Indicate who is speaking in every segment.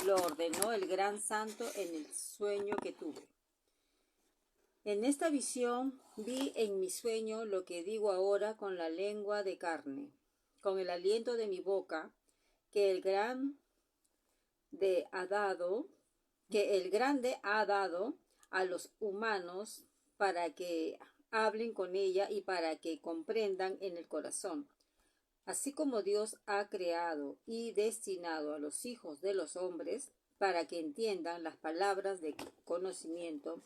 Speaker 1: lo ordenó el gran santo en el sueño que tuve. En esta visión vi en mi sueño lo que digo ahora con la lengua de carne, con el aliento de mi boca, que el grande ha dado a los humanos para que hablen con ella y para que comprendan en el corazón. Así como Dios ha creado y destinado a los hijos de los hombres para que entiendan las palabras de conocimiento,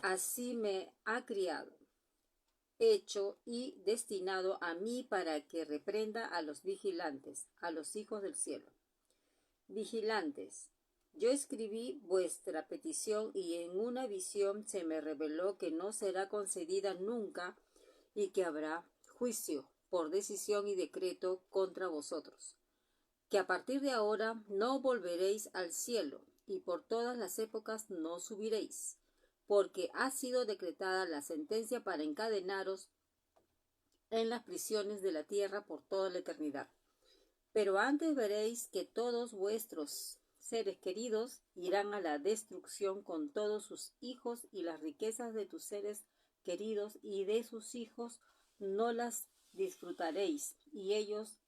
Speaker 1: así me ha criado, hecho y destinado a mí para que reprenda a los vigilantes, a los hijos del cielo. Vigilantes, yo escribí vuestra petición y en una visión se me reveló que no será concedida nunca y que habrá juicio por decisión y decreto contra vosotros, que a partir de ahora no volveréis al cielo y por todas las épocas no subiréis, porque ha sido decretada la sentencia para encadenaros en las prisiones de la tierra por toda la eternidad. Pero antes veréis que todos vuestros seres queridos irán a la destrucción con todos sus hijos, y las riquezas de tus seres queridos y de sus hijos no las disfrutaréis, y ellos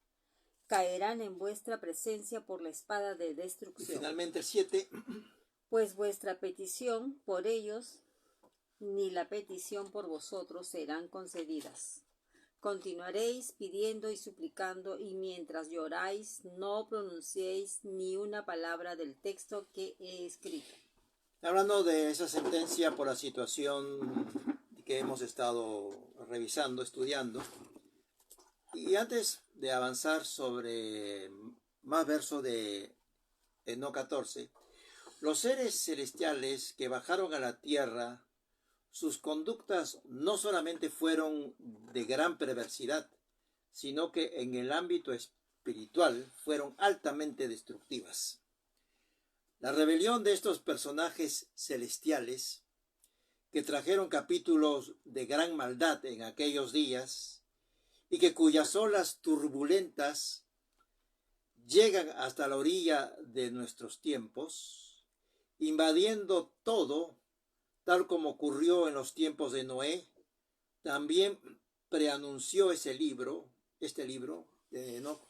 Speaker 1: caerán en vuestra presencia por la espada de destrucción.
Speaker 2: Finalmente el 7.
Speaker 1: Pues vuestra petición por ellos ni la petición por vosotros serán concedidas. Continuaréis pidiendo y suplicando, y mientras lloráis no pronunciéis ni una palabra del texto que he escrito.
Speaker 2: Hablando de esa sentencia por la situación que hemos estado revisando, estudiando, y antes de avanzar sobre más versos de Eno 14, los seres celestiales que bajaron a la tierra, sus conductas no solamente fueron de gran perversidad, sino que en el ámbito espiritual fueron altamente destructivas. La rebelión de estos personajes celestiales, que trajeron capítulos de gran maldad en aquellos días y que cuyas olas turbulentas llegan hasta la orilla de nuestros tiempos, invadiendo todo, tal como ocurrió en los tiempos de Noé, también preanunció este libro de Enoc,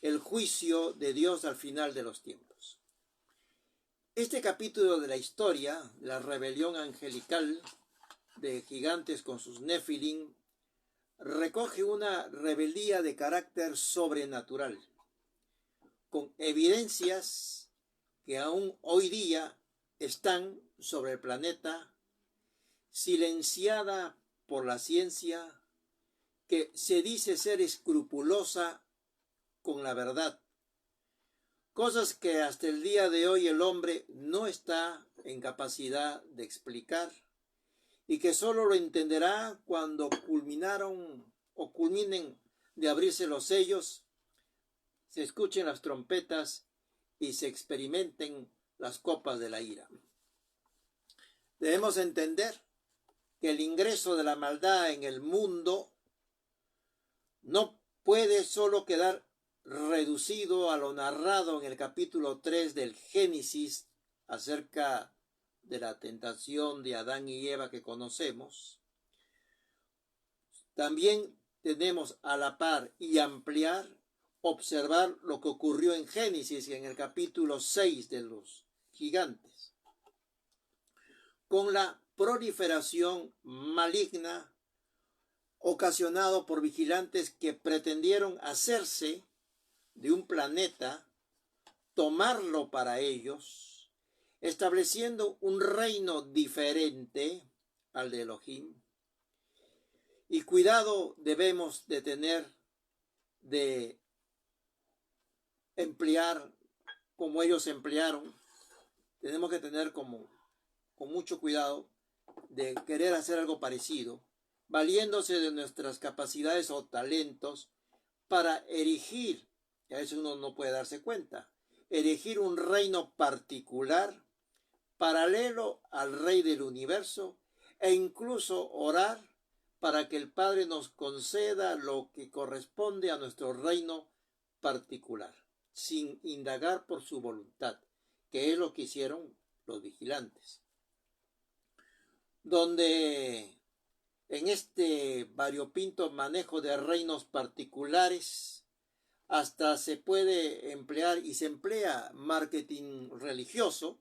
Speaker 2: el juicio de Dios al final de los tiempos. Este capítulo de la historia, la rebelión angelical de gigantes con sus Nefilim, recoge una rebeldía de carácter sobrenatural, con evidencias que aún hoy día están sobre el planeta, silenciada por la ciencia, que se dice ser escrupulosa con la verdad. Cosas que hasta el día de hoy el hombre no está en capacidad de explicar y que solo lo entenderá cuando culminen de abrirse los sellos, se escuchen las trompetas y se experimenten las copas de la ira. Debemos entender que el ingreso de la maldad en el mundo no puede solo quedar reducido a lo narrado en el capítulo 3 del Génesis acerca de la tentación de Adán y Eva que conocemos. También tenemos a la par y ampliar, observar lo que ocurrió en Génesis en el capítulo 6 de los gigantes, con la proliferación maligna ocasionado por vigilantes que pretendieron hacerse de un planeta, tomarlo para ellos, estableciendo un reino diferente al de Elohim. Y cuidado debemos de tener de emplear como ellos emplearon. Tenemos que tener con mucho cuidado de querer hacer algo parecido, valiéndose de nuestras capacidades o talentos para erigir, y a veces uno no puede darse cuenta, erigir un reino particular, paralelo al Rey del Universo, e incluso orar para que el Padre nos conceda lo que corresponde a nuestro reino particular. sin indagar por su voluntad, que es lo que hicieron los vigilantes. Donde en este variopinto manejo de reinos particulares hasta se puede emplear y se emplea marketing religioso,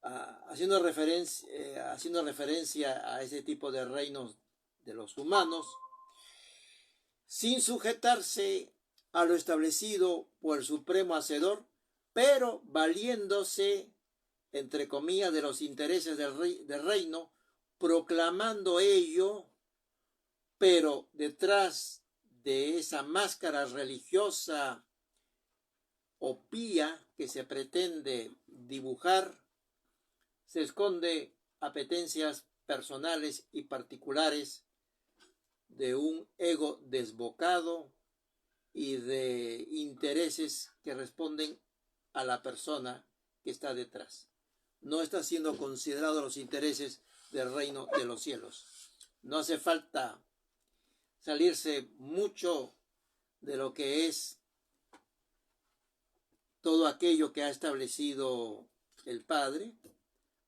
Speaker 2: haciendo referencia a ese tipo de reinos de los humanos, sin sujetarse a lo establecido por el Supremo Hacedor, pero valiéndose, entre comillas, de los intereses del reino, proclamando ello, pero detrás de esa máscara religiosa o pía que se pretende dibujar, se esconde apetencias personales y particulares de un ego desbocado y de intereses que responden a la persona que está detrás. No está siendo considerados los intereses del reino de los cielos. No hace falta salirse mucho de lo que es todo aquello que ha establecido el Padre,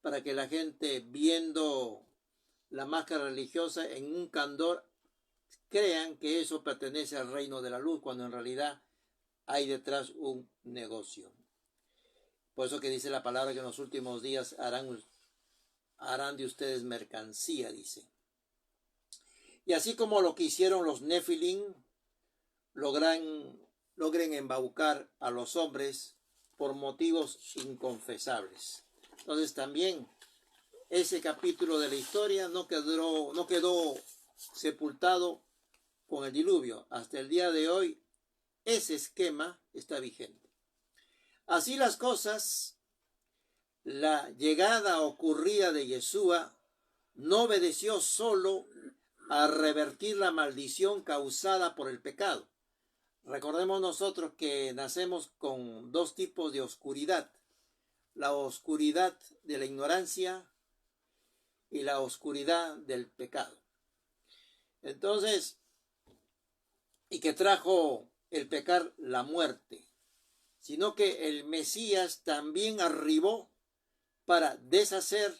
Speaker 2: para que la gente, viendo la máscara religiosa en un candor, crean que eso pertenece al reino de la luz, cuando en realidad hay detrás un negocio. Por eso que dice la palabra que en los últimos días harán de ustedes mercancía, dice. Y así como lo que hicieron los Nefilim, logren embaucar a los hombres por motivos inconfesables. Entonces también ese capítulo de la historia no quedó sepultado con el diluvio. Hasta el día de hoy ese esquema está vigente. Así las cosas, la llegada ocurrida de Yeshua no obedeció solo a revertir la maldición causada por el pecado. Recordemos nosotros que nacemos con dos tipos de oscuridad: la oscuridad de la ignorancia y la oscuridad del pecado. Entonces, y que trajo el pecar la muerte, sino que el Mesías también arribó para deshacer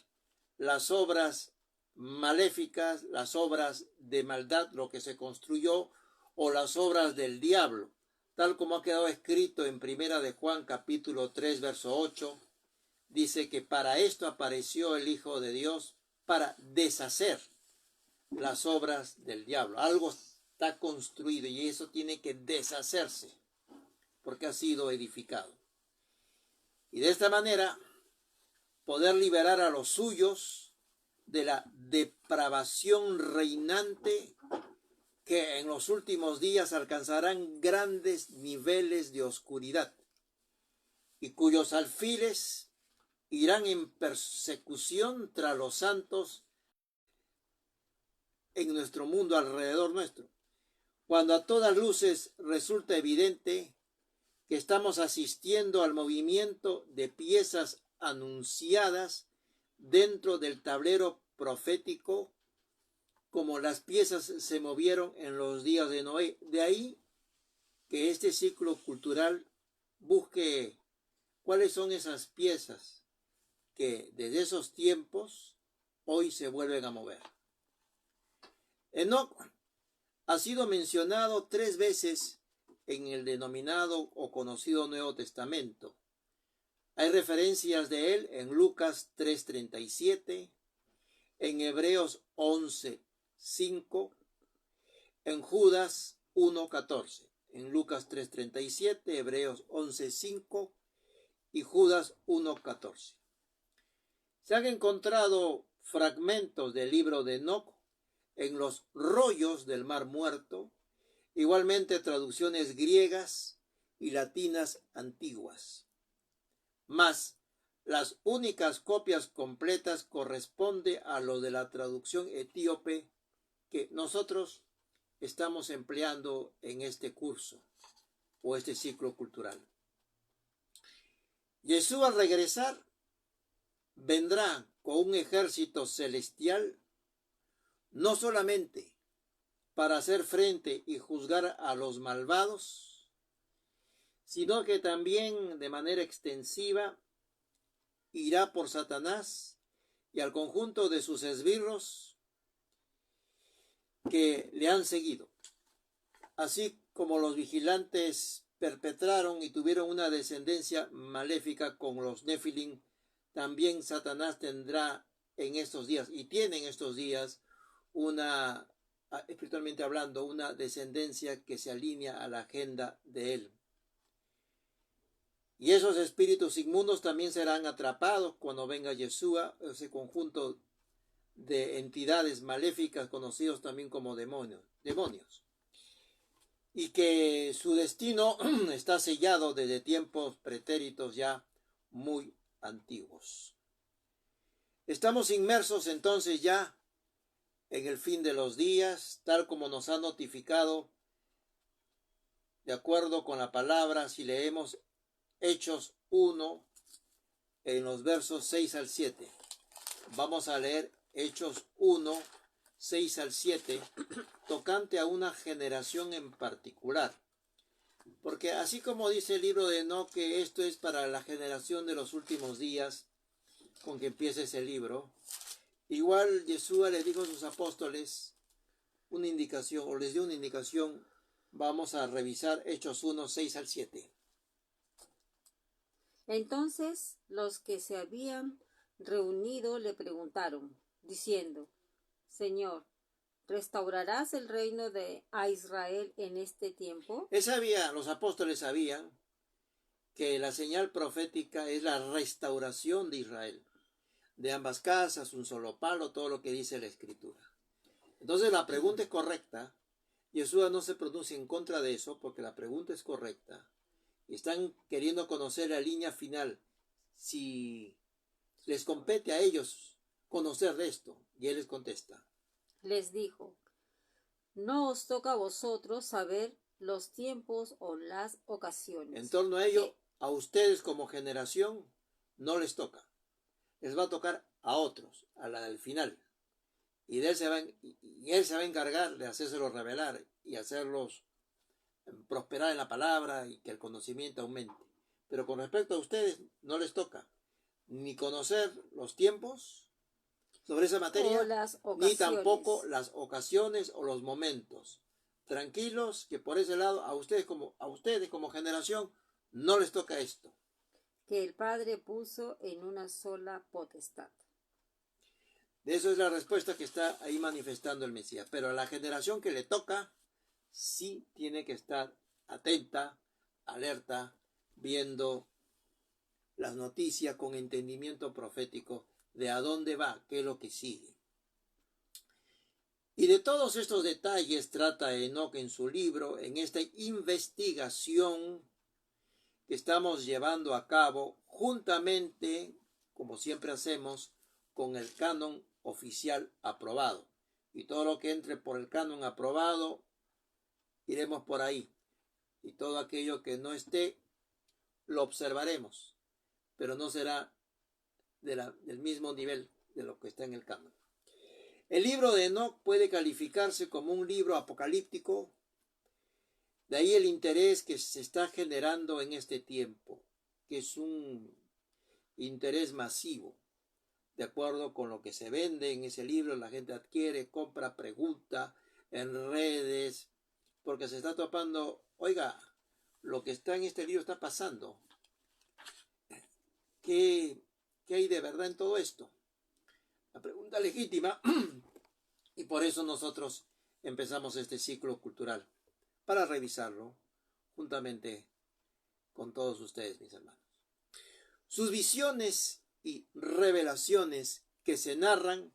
Speaker 2: las obras maléficas, las obras de maldad, lo que se construyó, o las obras del diablo, tal como ha quedado escrito en Primera de Juan capítulo 3 verso 8, dice que para esto apareció el Hijo de Dios, para deshacer las obras del diablo. Algo está construido y eso tiene que deshacerse porque ha sido edificado. Y de esta manera poder liberar a los suyos de la depravación reinante, que en los últimos días alcanzarán grandes niveles de oscuridad y cuyos alfiles irán en persecución tras los santos en nuestro mundo, alrededor nuestro, cuando a todas luces resulta evidente que estamos asistiendo al movimiento de piezas anunciadas dentro del tablero profético, como las piezas se movieron en los días de Noé. De ahí que este ciclo cultural busque cuáles son esas piezas que desde esos tiempos hoy se vuelven a mover. Enoc ha sido mencionado 3 veces en el denominado o conocido Nuevo Testamento. Hay referencias de él en Lucas 3:37, en Hebreos 11:5, en Judas 1:14. En Lucas 3:37, Hebreos 11:5 y Judas 1:14. Se han encontrado fragmentos del libro de Enoc en los rollos del Mar Muerto, igualmente traducciones griegas y latinas antiguas. Mas las únicas copias completas corresponde a lo de la traducción etíope que nosotros estamos empleando en este curso o este ciclo cultural. Jesús, al regresar, vendrá con un ejército celestial, no solamente para hacer frente y juzgar a los malvados, sino que también de manera extensiva irá por Satanás y al conjunto de sus esbirros que le han seguido. Así como los vigilantes perpetraron y tuvieron una descendencia maléfica con los Nefilim, también Satanás tendrá en estos días, y tiene en estos días, una, espiritualmente hablando, una descendencia que se alinea a la agenda de él. Y esos espíritus inmundos también serán atrapados cuando venga Yeshua, ese conjunto de entidades maléficas conocidos también como demonios. Y que su destino está sellado desde tiempos pretéritos ya muy antiguos. Estamos inmersos entonces ya en el fin de los días, tal como nos ha notificado, de acuerdo con la palabra, si leemos Hechos 1, en los versos 6 al 7. Vamos a leer Hechos 1, 6 al 7, tocante a una generación en particular. Porque así como dice el libro de Enoc que esto es para la generación de los últimos días, con que empieza ese libro, igual Yeshua le dijo a sus apóstoles una indicación, o les dio una indicación. Vamos a revisar Hechos 1, 6 al 7.
Speaker 1: Entonces los que se habían reunido le preguntaron, diciendo, Señor, ¿restaurarás el reino a Israel en este tiempo?
Speaker 2: Los apóstoles sabían que la señal profética es la restauración de Israel, de ambas casas, un solo palo, todo lo que dice la Escritura. Entonces la pregunta es correcta. Yeshua no se pronuncia en contra de eso porque la pregunta es correcta. Y están queriendo conocer la línea final, si les compete a ellos conocer de esto. Y él les contesta.
Speaker 1: Les dijo, no os toca a vosotros saber los tiempos o las ocasiones.
Speaker 2: En torno a ello, a ustedes como generación no les toca. Les va a tocar a otros, a la del final. Y él se va a encargar de hacérselos revelar y hacerlos prosperar en la palabra y que el conocimiento aumente. Pero con respecto a ustedes, no les toca ni conocer los tiempos sobre esa materia, ni tampoco las ocasiones o los momentos. Tranquilos, que por ese lado a ustedes como generación no les toca esto.
Speaker 1: Que el Padre puso en una sola potestad.
Speaker 2: De eso es la respuesta que está ahí manifestando el Mesías. Pero a la generación que le toca, sí tiene que estar atenta, alerta, viendo las noticias con entendimiento profético de a dónde va, qué es lo que sigue. Y de todos estos detalles trata Enoc en su libro, en esta investigación que estamos llevando a cabo juntamente, como siempre hacemos, con el canon oficial aprobado. Y todo lo que entre por el canon aprobado, iremos por ahí. Y todo aquello que no esté, lo observaremos. Pero no será del mismo nivel de lo que está en el canon. El libro de Enoc puede calificarse como un libro apocalíptico. De ahí el interés que se está generando en este tiempo, que es un interés masivo. De acuerdo con lo que se vende en ese libro, la gente adquiere, compra, pregunta en redes, porque se está topando, oiga, lo que está en este libro está pasando. ¿Qué hay de verdad en todo esto? La pregunta legítima, y por eso nosotros empezamos este ciclo cultural, para revisarlo juntamente con todos ustedes, mis hermanos. Sus visiones y revelaciones que se narran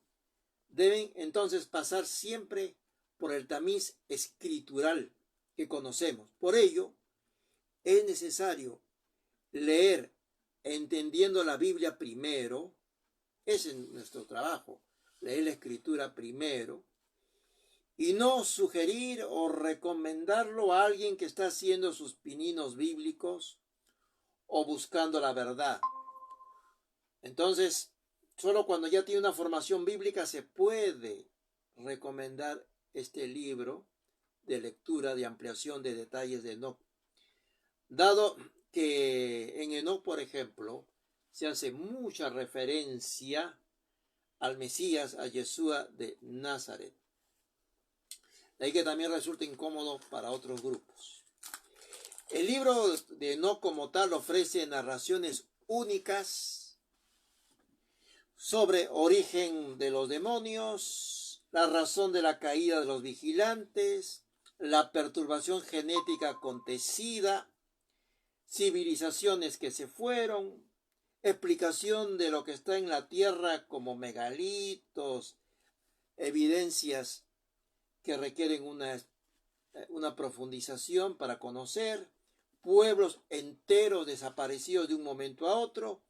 Speaker 2: deben entonces pasar siempre por el tamiz escritural que conocemos. Por ello, es necesario leer entendiendo la Biblia primero. Ese es nuestro trabajo, leer la escritura primero, y no sugerir o recomendarlo a alguien que está haciendo sus pininos bíblicos o buscando la verdad. Entonces, solo cuando ya tiene una formación bíblica se puede recomendar este libro de lectura, de ampliación de detalles de Enoc. Dado que en Enoc, por ejemplo, se hace mucha referencia al Mesías, a Yeshua de Nazaret. De ahí que también resulta incómodo para otros grupos. El libro de Enoc como tal ofrece narraciones únicas sobre origen de los demonios, la razón de la caída de los vigilantes, la perturbación genética acontecida, civilizaciones que se fueron, explicación de lo que está en la tierra como megalitos, evidencias que requieren una profundización para conocer, pueblos enteros desaparecidos de un momento a otro,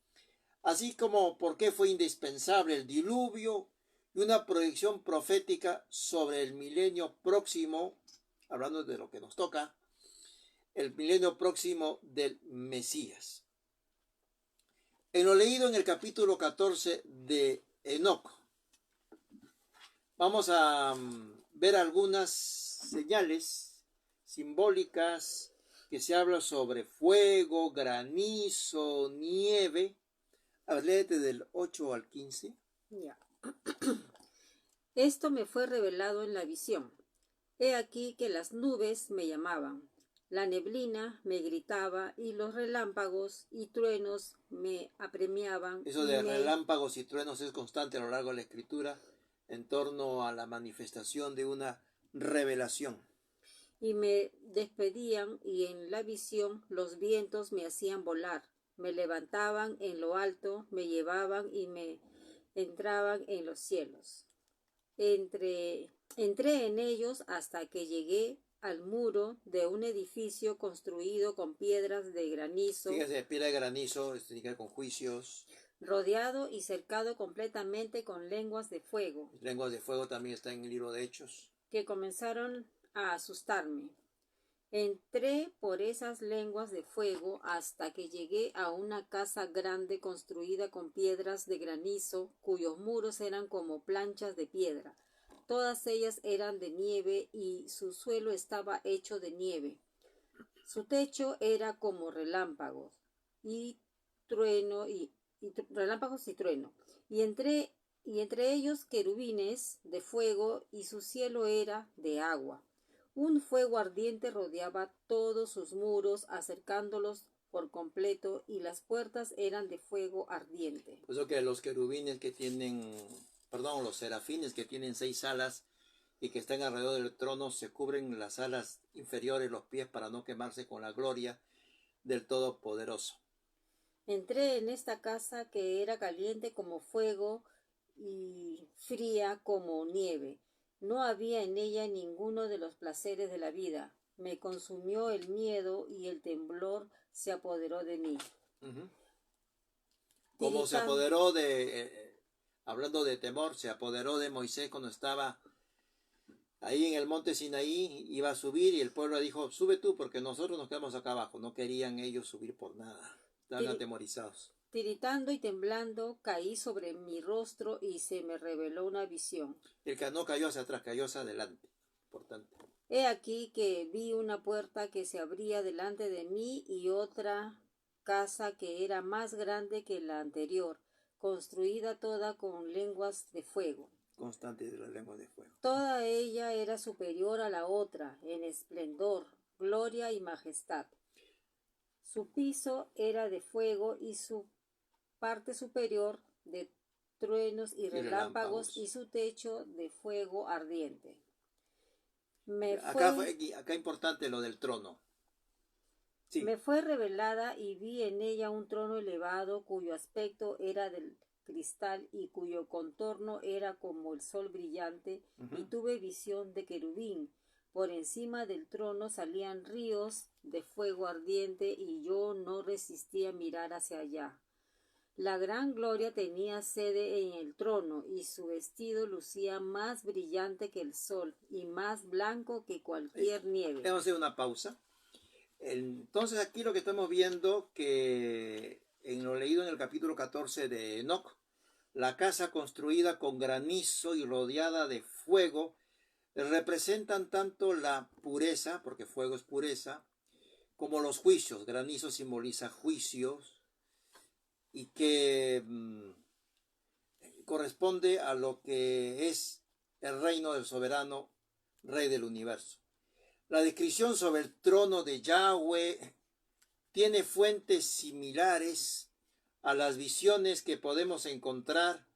Speaker 2: así como por qué fue indispensable el diluvio y una proyección profética sobre el milenio próximo, hablando de lo que nos toca, el milenio próximo del Mesías. En lo leído en el capítulo 14 de Enoc, vamos a ver algunas señales simbólicas que se habla sobre fuego, granizo, nieve. A ver, léete del 8 al 15.
Speaker 1: Ya. Esto me fue revelado en la visión. He aquí que las nubes me llamaban, la neblina me gritaba y los relámpagos y truenos me apremiaban.
Speaker 2: Eso de relámpagos y truenos es constante a lo largo de la Escritura en torno a la manifestación de una revelación.
Speaker 1: Y me despedían, y en la visión los vientos me hacían volar, me levantaban en lo alto, me llevaban y me entraban en los cielos. Entré en ellos hasta que llegué al muro de un edificio construido con piedras de granizo.
Speaker 2: Fíjese, piedra de granizo, significa con juicios.
Speaker 1: Rodeado y cercado completamente con lenguas de fuego.
Speaker 2: Lenguas de fuego también está en el libro de Hechos.
Speaker 1: Que comenzaron a asustarme. Entré por esas lenguas de fuego hasta que llegué a una casa grande construida con piedras de granizo, cuyos muros eran como planchas de piedra. Todas ellas eran de nieve y su suelo estaba hecho de nieve. Su techo era como relámpagos y trueno relámpagos y trueno. Y entre ellos querubines de fuego, y su cielo era de agua. Un fuego ardiente rodeaba todos sus muros, acercándolos por completo, y las puertas eran de fuego ardiente.
Speaker 2: Por eso que los querubines los serafines que tienen 6 alas y que están alrededor del trono, se cubren las alas inferiores, los pies, para no quemarse con la gloria del Todopoderoso.
Speaker 1: Entré en esta casa que era caliente como fuego y fría como nieve. No había en ella ninguno de los placeres de la vida. Me consumió el miedo y el temblor se apoderó de mí.
Speaker 2: Como se apoderó hablando de temor, se apoderó de Moisés cuando estaba ahí en el monte Sinaí, iba a subir y el pueblo dijo, sube tú porque nosotros nos quedamos acá abajo. No querían ellos subir por nada, estaban atemorizados.
Speaker 1: Tiritando y temblando, caí sobre mi rostro y se me reveló una visión.
Speaker 2: El que no cayó hacia atrás, cayó hacia adelante. Importante.
Speaker 1: He aquí que vi una puerta que se abría delante de mí y otra casa que era más grande que la anterior, construida toda con lenguas de fuego.
Speaker 2: Constante de las lenguas de fuego.
Speaker 1: Toda ella era superior a la otra en esplendor, gloria y majestad. Su piso era de fuego y su parte superior de truenos y relámpagos y su techo de fuego ardiente.
Speaker 2: Acá importante lo del trono. Sí.
Speaker 1: Me fue revelada y vi en ella un trono elevado cuyo aspecto era del cristal y cuyo contorno era como el sol brillante, y tuve visión de querubín. Por encima del trono salían ríos de fuego ardiente y yo no resistí a mirar hacia allá. La gran gloria tenía sede en el trono, y su vestido lucía más brillante que el sol y más blanco que cualquier nieve.
Speaker 2: Vamos a hacer una pausa. Entonces aquí lo que estamos viendo, que en lo leído en el capítulo 14 de Enoc, la casa construida con granizo y rodeada de fuego representan tanto la pureza, porque fuego es pureza, como los juicios. Granizo simboliza juicios y que corresponde a lo que es el reino del soberano Rey del universo. La descripción sobre el trono de Yahweh tiene fuentes similares a las visiones que podemos encontrar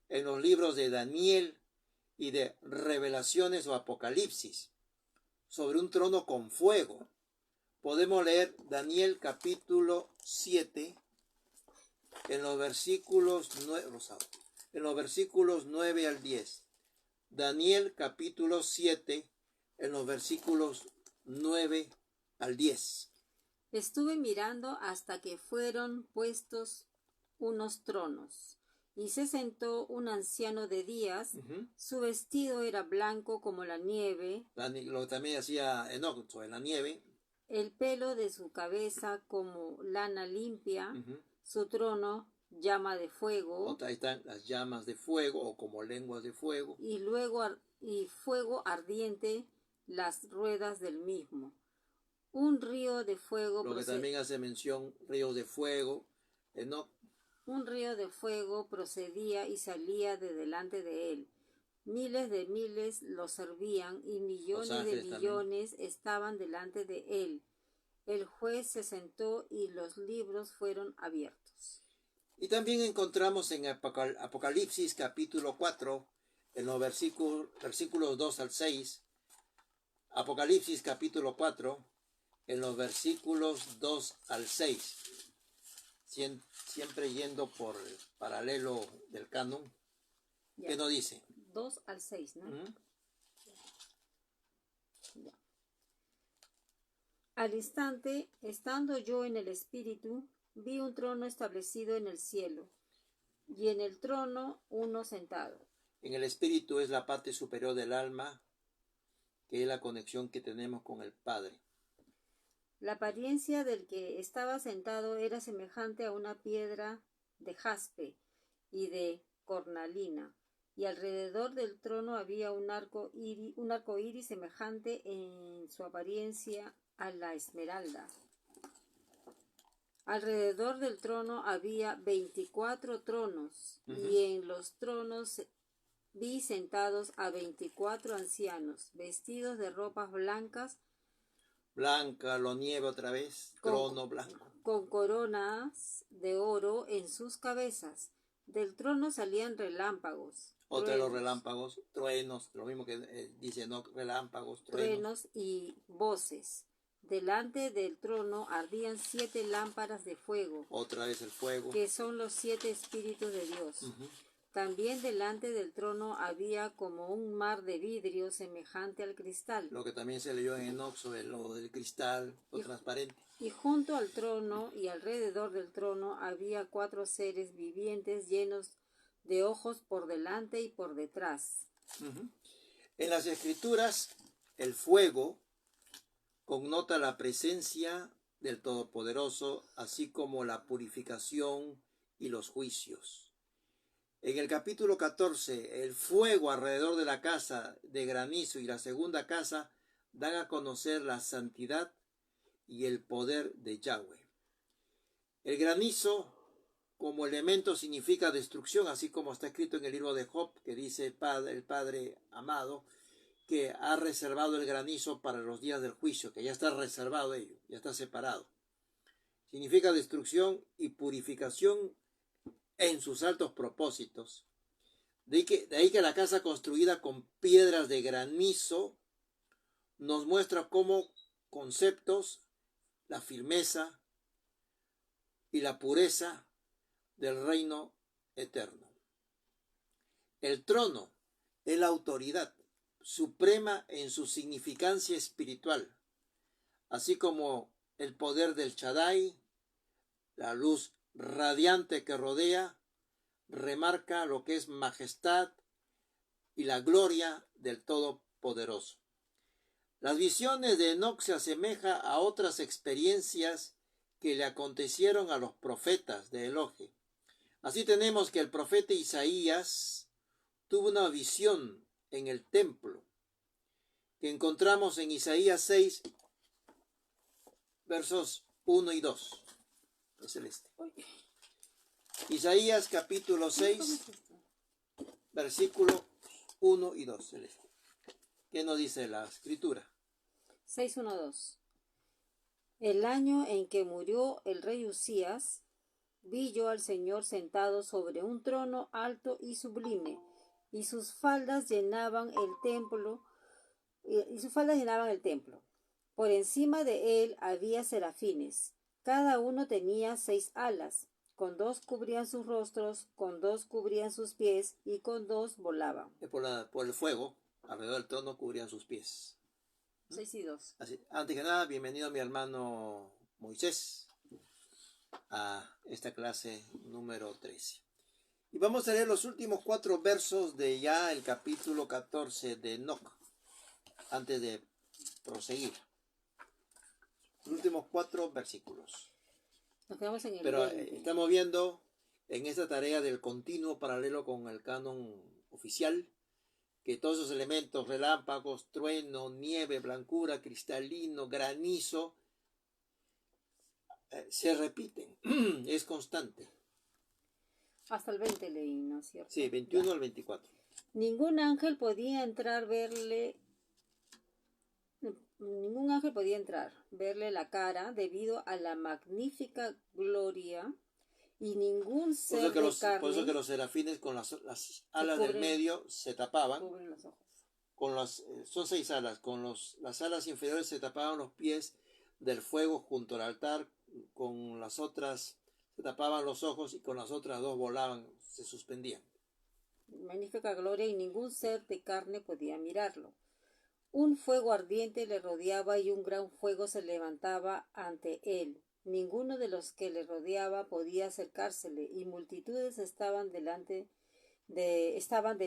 Speaker 2: en los libros de Daniel y de Revelaciones o Apocalipsis, sobre un trono con fuego. Podemos leer Daniel capítulo 7 en los versículos 9 al 10. Daniel capítulo 7 en los versículos 9 al 10.
Speaker 1: Estuve mirando hasta que fueron puestos unos tronos, y se sentó un anciano de días. Su vestido era blanco como la nieve,
Speaker 2: Lo que también hacía Enoc en la nieve.
Speaker 1: El pelo de su cabeza como lana limpia, su trono llama de fuego.
Speaker 2: Ahí están las llamas de fuego o como lenguas de fuego.
Speaker 1: Y fuego ardiente las ruedas del mismo. Un río de fuego.
Speaker 2: Lo que también hace mención, ríos de fuego.
Speaker 1: Un río de fuego procedía y salía de delante de él. Miles de miles lo servían y millones de millones también estaban delante de él. El juez se sentó y los libros fueron abiertos.
Speaker 2: Y también encontramos en Apocalipsis capítulo 4, en los versículos 2 al 6. Apocalipsis capítulo 4, en los versículos 2 al 6. Siempre yendo por el paralelo del canon. ¿Qué nos dice?
Speaker 1: 2 al 6, ¿no? Al instante, estando yo en el espíritu, vi un trono establecido en el cielo, y en el trono uno sentado.
Speaker 2: En el espíritu es la parte superior del alma, que es la conexión que tenemos con el Padre.
Speaker 1: La apariencia del que estaba sentado era semejante a una piedra de jaspe y de cornalina, y alrededor del trono había un arco iris semejante en su apariencia a la esmeralda. Alrededor del trono había 24 tronos, y en los tronos vi sentados a 24 ancianos, vestidos de ropas blancas.
Speaker 2: Blanca, lo nieve otra vez, trono blanco.
Speaker 1: Con coronas de oro en sus cabezas. Del trono salían relámpagos.
Speaker 2: Otro de los relámpagos, truenos, lo mismo que dice, no, relámpagos,
Speaker 1: truenos y voces. Delante del trono ardían 7 lámparas de fuego.
Speaker 2: Otra vez el fuego.
Speaker 1: Que son los 7 espíritus de Dios. También delante del trono había como un mar de vidrio semejante al cristal.
Speaker 2: Lo que también se leyó en Enoc sobre lo del cristal, lo transparente.
Speaker 1: Y junto al trono y alrededor del trono había 4 seres vivientes llenos de ojos por delante y por detrás.
Speaker 2: En las escrituras, el fuego connota la presencia del Todopoderoso, así como la purificación y los juicios. En el capítulo 14, el fuego alrededor de la casa de granizo y la segunda casa dan a conocer la santidad y el poder de Yahweh. El granizo como elemento significa destrucción, así como está escrito en el libro de Job, que dice el Padre amado, que ha reservado el granizo para los días del juicio, que ya está reservado ello, ya está separado. Significa destrucción y purificación en sus altos propósitos. De ahí que la casa construida con piedras de granizo nos muestra como conceptos la firmeza y la pureza del reino eterno. El trono es la autoridad suprema en su significancia espiritual, así como el poder del Shaddai, la luz radiante que rodea, remarca lo que es majestad y la gloria del Todopoderoso. Las visiones de Enoc se asemejan a otras experiencias que le acontecieron a los profetas de Elohe. Así tenemos que el profeta Isaías tuvo una visión en el templo, que encontramos en Isaías 6, versos 1 y 2. Es el este. Isaías capítulo 6, versículo 1 y 2. El este. ¿Qué nos dice la escritura?
Speaker 1: 6:1-2. El año en que murió el rey Usías, vi yo al Señor sentado sobre un trono alto y sublime, y sus faldas llenaban el templo, Por encima de él había serafines, cada uno tenía 6 alas, con 2 cubrían sus rostros, con 2 cubrían sus pies, y con 2 volaban.
Speaker 2: Por el fuego, alrededor del trono cubrían sus pies.
Speaker 1: 6:2.
Speaker 2: Así, antes que nada, bienvenido mi hermano Moisés a esta clase número 13. Y vamos a leer los últimos 4 versos de ya el capítulo 14 de Enoc, antes de proseguir. Los últimos 4 versículos.
Speaker 1: Nos quedamos en el
Speaker 2: Pero
Speaker 1: 20.
Speaker 2: estamos viendo en esta tarea del continuo paralelo con el canon oficial, que todos esos elementos, relámpagos, trueno, nieve, blancura, cristalino, granizo, se repiten, es constante.
Speaker 1: Hasta el 20 leí, ¿no es cierto?
Speaker 2: Sí, 21 al 24.
Speaker 1: Ningún ángel podía entrar, verle la cara debido a la magnífica gloria, y ningún ser de carne.
Speaker 2: Por eso que los serafines con las alas del medio se tapaban.
Speaker 1: Cubren los ojos.
Speaker 2: Son 6 alas. Con las alas inferiores se tapaban los pies del fuego junto al altar. Con las otras se tapaban los ojos y con las otras 2 volaban, se suspendían.
Speaker 1: Magnífica gloria, y ningún ser de carne podía mirarlo. Un fuego ardiente le rodeaba y un gran fuego se levantaba ante él. Ninguno de los que le rodeaba podía acercársele, y multitudes estaban de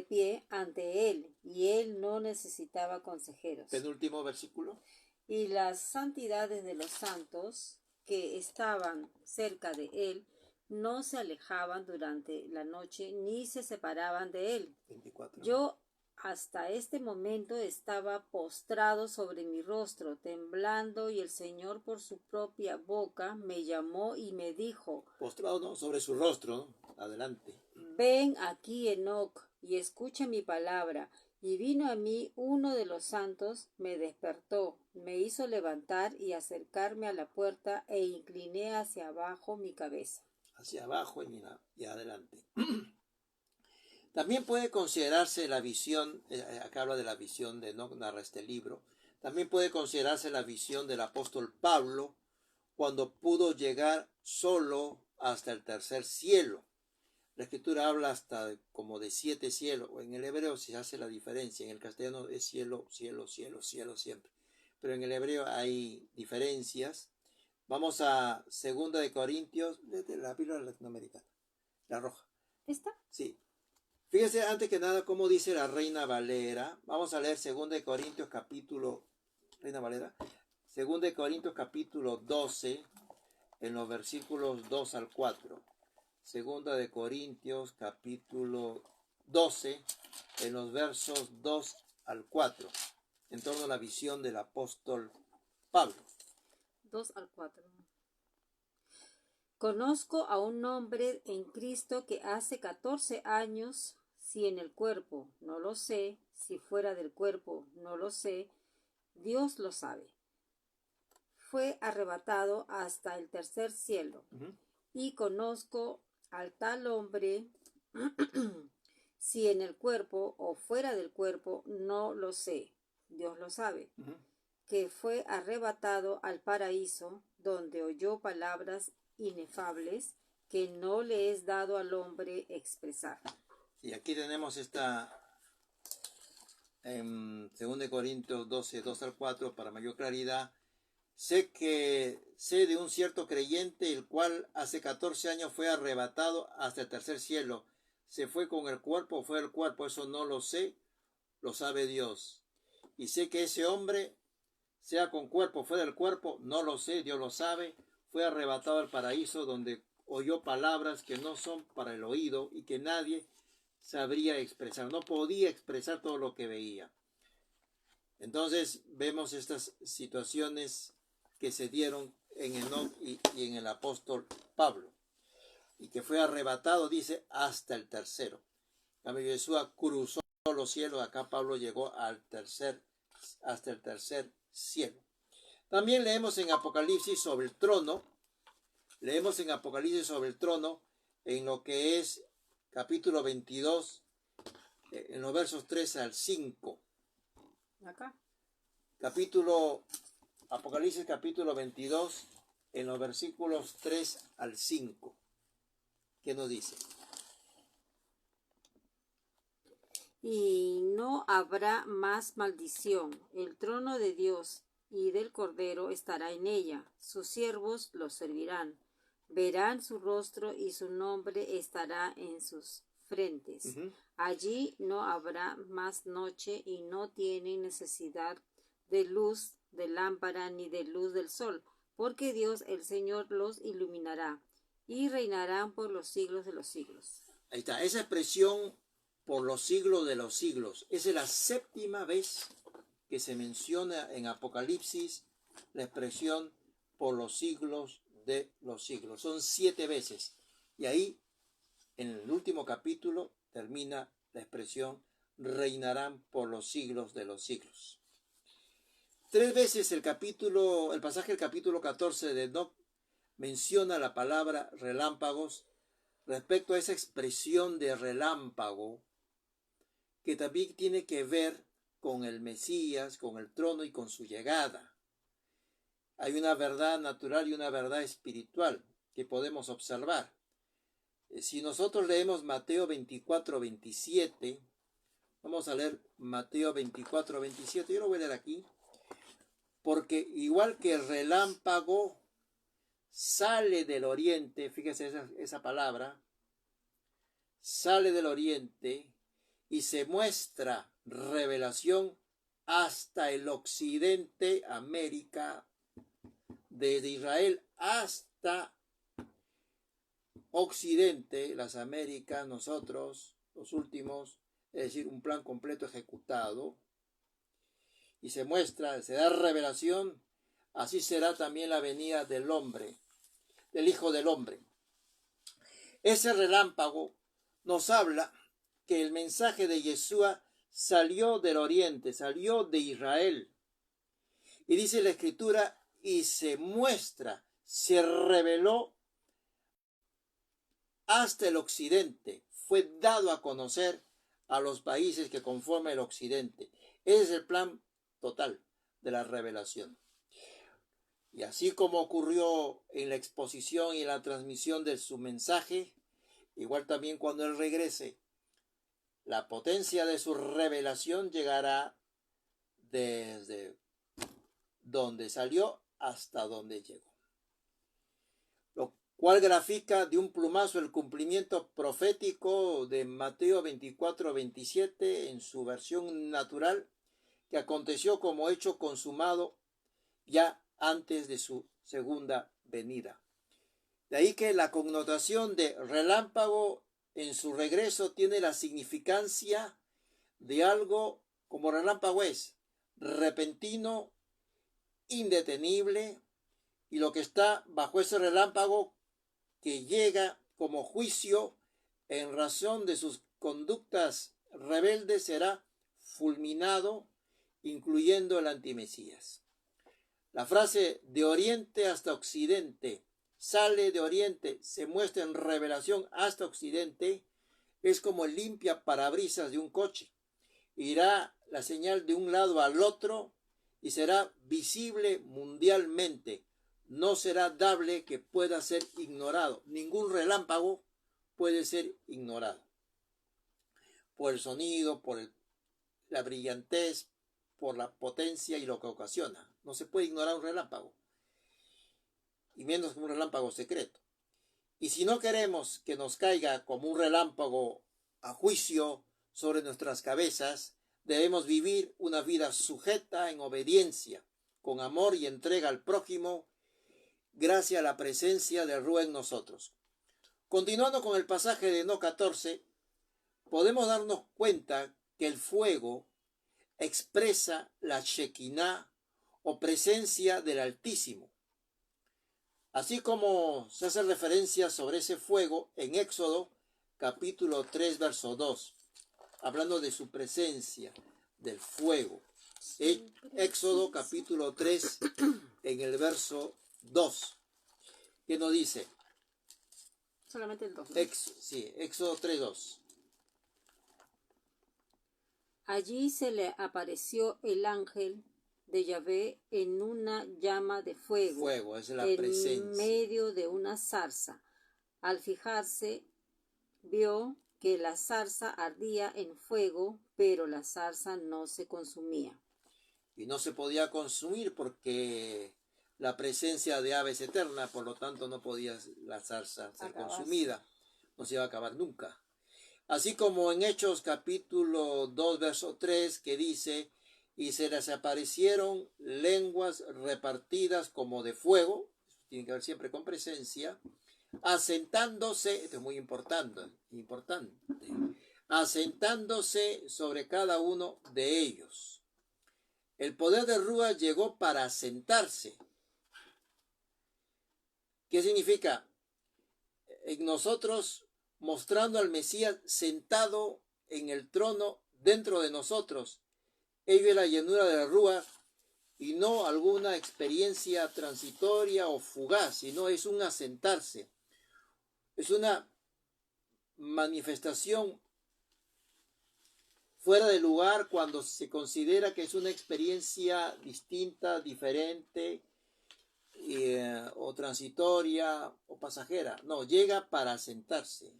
Speaker 1: pie ante él, y él no necesitaba consejeros.
Speaker 2: Penúltimo versículo.
Speaker 1: Y las santidades de los santos que estaban cerca de él no se alejaban durante la noche ni se separaban de él.
Speaker 2: 24.
Speaker 1: Yo hasta este momento estaba postrado sobre mi rostro, temblando, y el Señor por su propia boca me llamó y me dijo:
Speaker 2: Postrado, ¿no? Sobre su rostro, ¿no? Adelante.
Speaker 1: Ven aquí, Enoc, y escucha mi palabra. Y vino a mí uno de los santos, me despertó, me hizo levantar y acercarme a la puerta, e incliné hacia abajo mi cabeza.
Speaker 2: Hacia abajo y adelante. También puede considerarse la visión, acá habla de la visión de Enoc, narra este libro. También puede considerarse la visión del apóstol Pablo cuando pudo llegar solo hasta el tercer cielo. La escritura habla hasta como de 7 cielos. En el hebreo se hace la diferencia. En el castellano es cielo, cielo, cielo, cielo siempre. Pero en el hebreo hay diferencias. Vamos a 2 de Corintios, de la Biblia latinoamericana, la roja.
Speaker 1: ¿Esta?
Speaker 2: Sí. Fíjense antes que nada cómo dice la Reina Valera. Vamos a leer 2 de Corintios capítulo, Reina Valera, 2 de Corintios capítulo 12, en los versículos 2 al 4. 2 de Corintios capítulo 12, en los versos 2 al 4, en torno a la visión del apóstol Pablo.
Speaker 1: 2 al 4. Conozco a un hombre en Cristo que hace 14 años, si en el cuerpo no lo sé, si fuera del cuerpo no lo sé, Dios lo sabe. Fue arrebatado hasta el tercer cielo. Y conozco al tal hombre, si en el cuerpo o fuera del cuerpo no lo sé, Dios lo sabe, que fue arrebatado al paraíso, donde oyó palabras inefables que no le es dado al hombre expresar.
Speaker 2: Y aquí tenemos esta en 2 Corintios 12, 2 al 4, para mayor claridad. Sé de un cierto creyente, el cual hace 14 años fue arrebatado hasta el tercer cielo. ¿Se fue con el cuerpo o fue el cuerpo? Eso no lo sé, lo sabe Dios. Y sé que ese hombre, sea con cuerpo o fuera del cuerpo, no lo sé, Dios lo sabe. Fue arrebatado al paraíso, donde oyó palabras que no son para el oído y que nadie sabría expresar. No podía expresar todo lo que veía. Entonces vemos estas situaciones que se dieron en Enoc y en el apóstol Pablo. Y que fue arrebatado, dice, hasta el tercero. Cuando Yeshua cruzó los cielos, acá Pablo llegó hasta el tercer cielo. También leemos en Apocalipsis sobre el trono. Leemos en Apocalipsis sobre el trono en lo que es capítulo 22, en los versos 3 al 5.
Speaker 1: Acá.
Speaker 2: Apocalipsis capítulo 22, en los versículos 3 al 5. ¿Qué nos dice?
Speaker 1: Y no habrá más maldición. El trono de Dios y del Cordero estará en ella. Sus siervos los servirán. Verán su rostro y su nombre estará en sus frentes. Allí no habrá más noche y no tienen necesidad de luz de lámpara ni de luz del sol, porque Dios el Señor los iluminará y reinarán por los siglos de los siglos.
Speaker 2: Ahí está, esa expresión por los siglos de los siglos. Esa es la séptima vez que se menciona en Apocalipsis la expresión por los siglos de los siglos. Son 7 veces. Y ahí, en el último capítulo, termina la expresión reinarán por los siglos de los siglos. 3 veces el pasaje del capítulo 14 de Enoc menciona la palabra relámpagos respecto a esa expresión de relámpago que también tiene que ver con el Mesías, con el trono y con su llegada. Hay una verdad natural y una verdad espiritual que podemos observar. Si nosotros leemos Mateo 24, 27, vamos a leer Mateo 24, 27, yo lo voy a leer aquí, porque igual que el relámpago sale del oriente, fíjese esa palabra, sale del oriente y se muestra revelación hasta el occidente, América, desde Israel hasta occidente, las Américas, nosotros, los últimos, es decir, un plan completo ejecutado, y se muestra, se da revelación, así será también la venida del hombre, del Hijo del Hombre. Ese relámpago nos habla que el mensaje de Yeshua salió del oriente, salió de Israel. Y dice la Escritura, y se muestra, se reveló hasta el occidente. Fue dado a conocer a los países que conforman el occidente. Ese es el plan total de la revelación. Y así como ocurrió en la exposición y en la transmisión de su mensaje, igual también cuando Él regrese, la potencia de su revelación llegará desde donde salió hasta donde llegó. Lo cual grafica de un plumazo el cumplimiento profético de Mateo 24, 27 en su versión natural, que aconteció como hecho consumado ya antes de su segunda venida. De ahí que la connotación de relámpago en su regreso tiene la significancia de algo como relámpago es, repentino, indetenible, y lo que está bajo ese relámpago que llega como juicio en razón de sus conductas rebeldes será fulminado, incluyendo el antimesías. La frase de oriente hasta occidente, sale de oriente, se muestra en revelación hasta occidente, es como el limpia parabrisas de un coche. Irá la señal de un lado al otro y será visible mundialmente. No será dable que pueda ser ignorado. Ningún relámpago puede ser ignorado. Por el sonido, por la brillantez, por la potencia y lo que ocasiona. No se puede ignorar un relámpago. Y menos un relámpago secreto. Y si no queremos que nos caiga como un relámpago a juicio sobre nuestras cabezas, debemos vivir una vida sujeta en obediencia, con amor y entrega al prójimo, gracias a la presencia del Ruach en nosotros. Continuando con el pasaje de Enoc 14, podemos darnos cuenta que el fuego expresa la Shekinah o presencia del Altísimo. Así como se hace referencia sobre ese fuego en Éxodo capítulo 3, verso 2, hablando de su presencia, del fuego. Éxodo capítulo 3, en el verso 2. ¿Qué nos dice?
Speaker 1: Solamente el 2.
Speaker 2: Sí, Éxodo 3, 2.
Speaker 1: Allí se le apareció el ángel de Yahvé en una llama de fuego.
Speaker 2: Fuego, es la
Speaker 1: en
Speaker 2: presencia.
Speaker 1: medio de una zarza. Al fijarse, vio que la zarza ardía en fuego, pero la zarza no se consumía.
Speaker 2: Y no se podía consumir porque la presencia de Ave es eterna, por lo tanto no podía la zarza ser consumida, no se iba a acabar nunca. Así como en Hechos capítulo 2, verso 3, que dice, y se les aparecieron lenguas repartidas como de fuego, tiene que ver siempre con presencia, asentándose, esto es muy importante, asentándose sobre cada uno de ellos. El poder de Rúa llegó para sentarse. ¿Qué significa? En nosotros, mostrando al Mesías sentado en el trono dentro de nosotros. Ello es la llenura de la Rúa y no alguna experiencia transitoria o fugaz, sino es un asentarse. Es una manifestación fuera de lugar cuando se considera que es una experiencia distinta, diferente, o transitoria o pasajera. No, llega para sentarse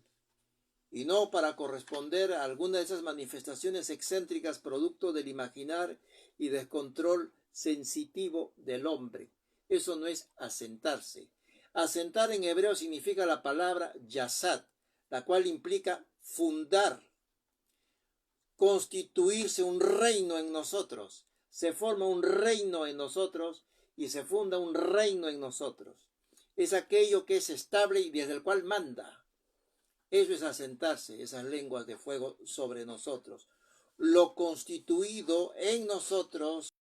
Speaker 2: y no para corresponder a alguna de esas manifestaciones excéntricas producto del imaginar y descontrol sensitivo del hombre. Eso no es asentarse. Asentar en hebreo significa la palabra yasad, la cual implica fundar, constituirse un reino en nosotros. Se forma un reino en nosotros y se funda un reino en nosotros. Es aquello que es estable y desde el cual manda. Eso es asentarse, esas lenguas de fuego sobre nosotros. Lo constituido en nosotros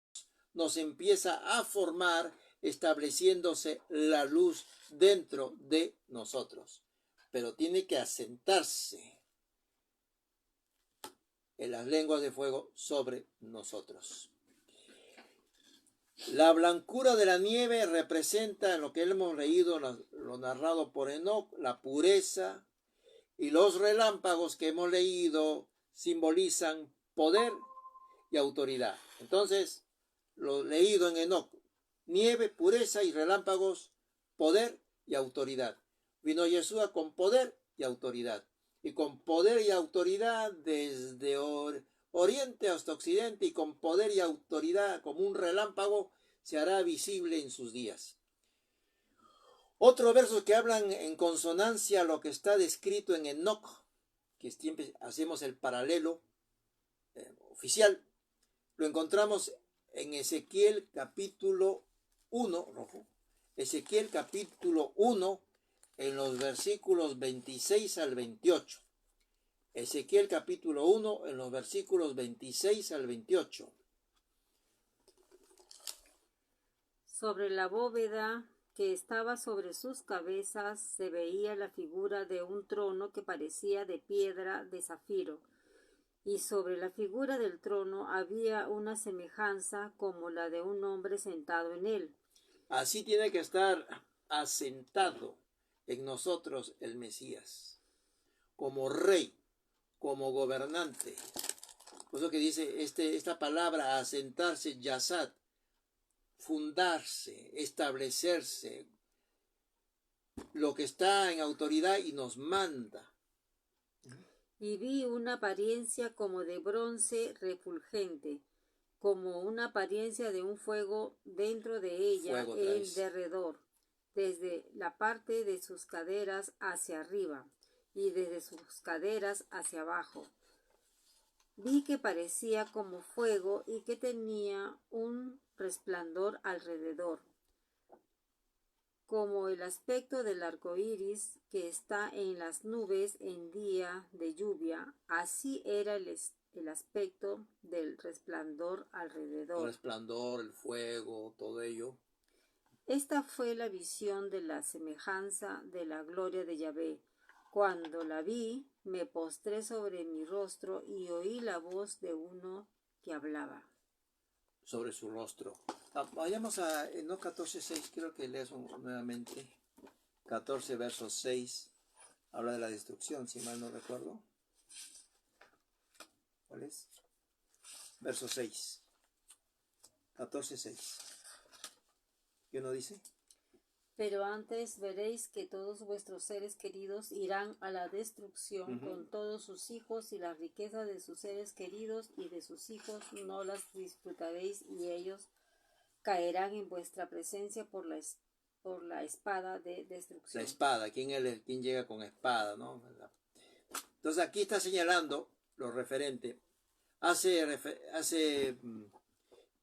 Speaker 2: nos empieza a formar, estableciéndose la luz dentro de nosotros. Pero tiene que asentarse en las lenguas de fuego sobre nosotros. La blancura de la nieve representa, en lo que hemos leído, lo narrado por Enoc, la pureza, y los relámpagos que hemos leído simbolizan poder y autoridad. Entonces, lo leído en Enoc, nieve, pureza y relámpagos, poder y autoridad. Vino Yeshua con poder y autoridad. Y con poder y autoridad desde oriente hasta occidente, y con poder y autoridad como un relámpago se hará visible en sus días. Otros versos que hablan en consonancia a lo que está descrito en Enoc, que siempre hacemos el paralelo oficial, lo encontramos en Ezequiel capítulo 1, Ezequiel capítulo 1, en los versículos 26 al 28. Ezequiel capítulo 1, en los versículos 26 al 28.
Speaker 1: Sobre la bóveda que estaba sobre sus cabezas se veía la figura de un trono que parecía de piedra de zafiro, y sobre la figura del trono había una semejanza como la de un hombre sentado en él.
Speaker 2: Así tiene que estar asentado en nosotros el Mesías, como rey, como gobernante. Por eso que dice esta palabra, asentarse, yasad, fundarse, establecerse, lo que está en autoridad y nos manda.
Speaker 1: Y vi una apariencia como de bronce refulgente, como una apariencia de un fuego dentro de ella en derredor, desde la parte de sus caderas hacia arriba y desde sus caderas hacia abajo. Vi que parecía como fuego y que tenía un resplandor alrededor, como el aspecto del arco iris que está en las nubes en día de lluvia. Así era el aspecto del resplandor alrededor.
Speaker 2: El resplandor, el fuego, todo ello.
Speaker 1: Esta fue la visión de la semejanza de la gloria de Yahvé. Cuando la vi, me postré sobre mi rostro y oí la voz de uno que hablaba.
Speaker 2: Sobre su rostro. Vayamos a Enoc 14:6, quiero que leas nuevamente. 14, verso 6. Habla de la destrucción, si mal no recuerdo. ¿Cuál es? Verso 6. 14:6. ¿Qué uno dice?
Speaker 1: Pero antes veréis que todos vuestros seres queridos irán a la destrucción con todos sus hijos, y las riquezas de sus seres queridos y de sus hijos no las disfrutaréis, y ellos caerán en vuestra presencia por la espada de destrucción.
Speaker 2: La espada, ¿quién llega con espada, no? Entonces aquí está señalando lo referente. Hace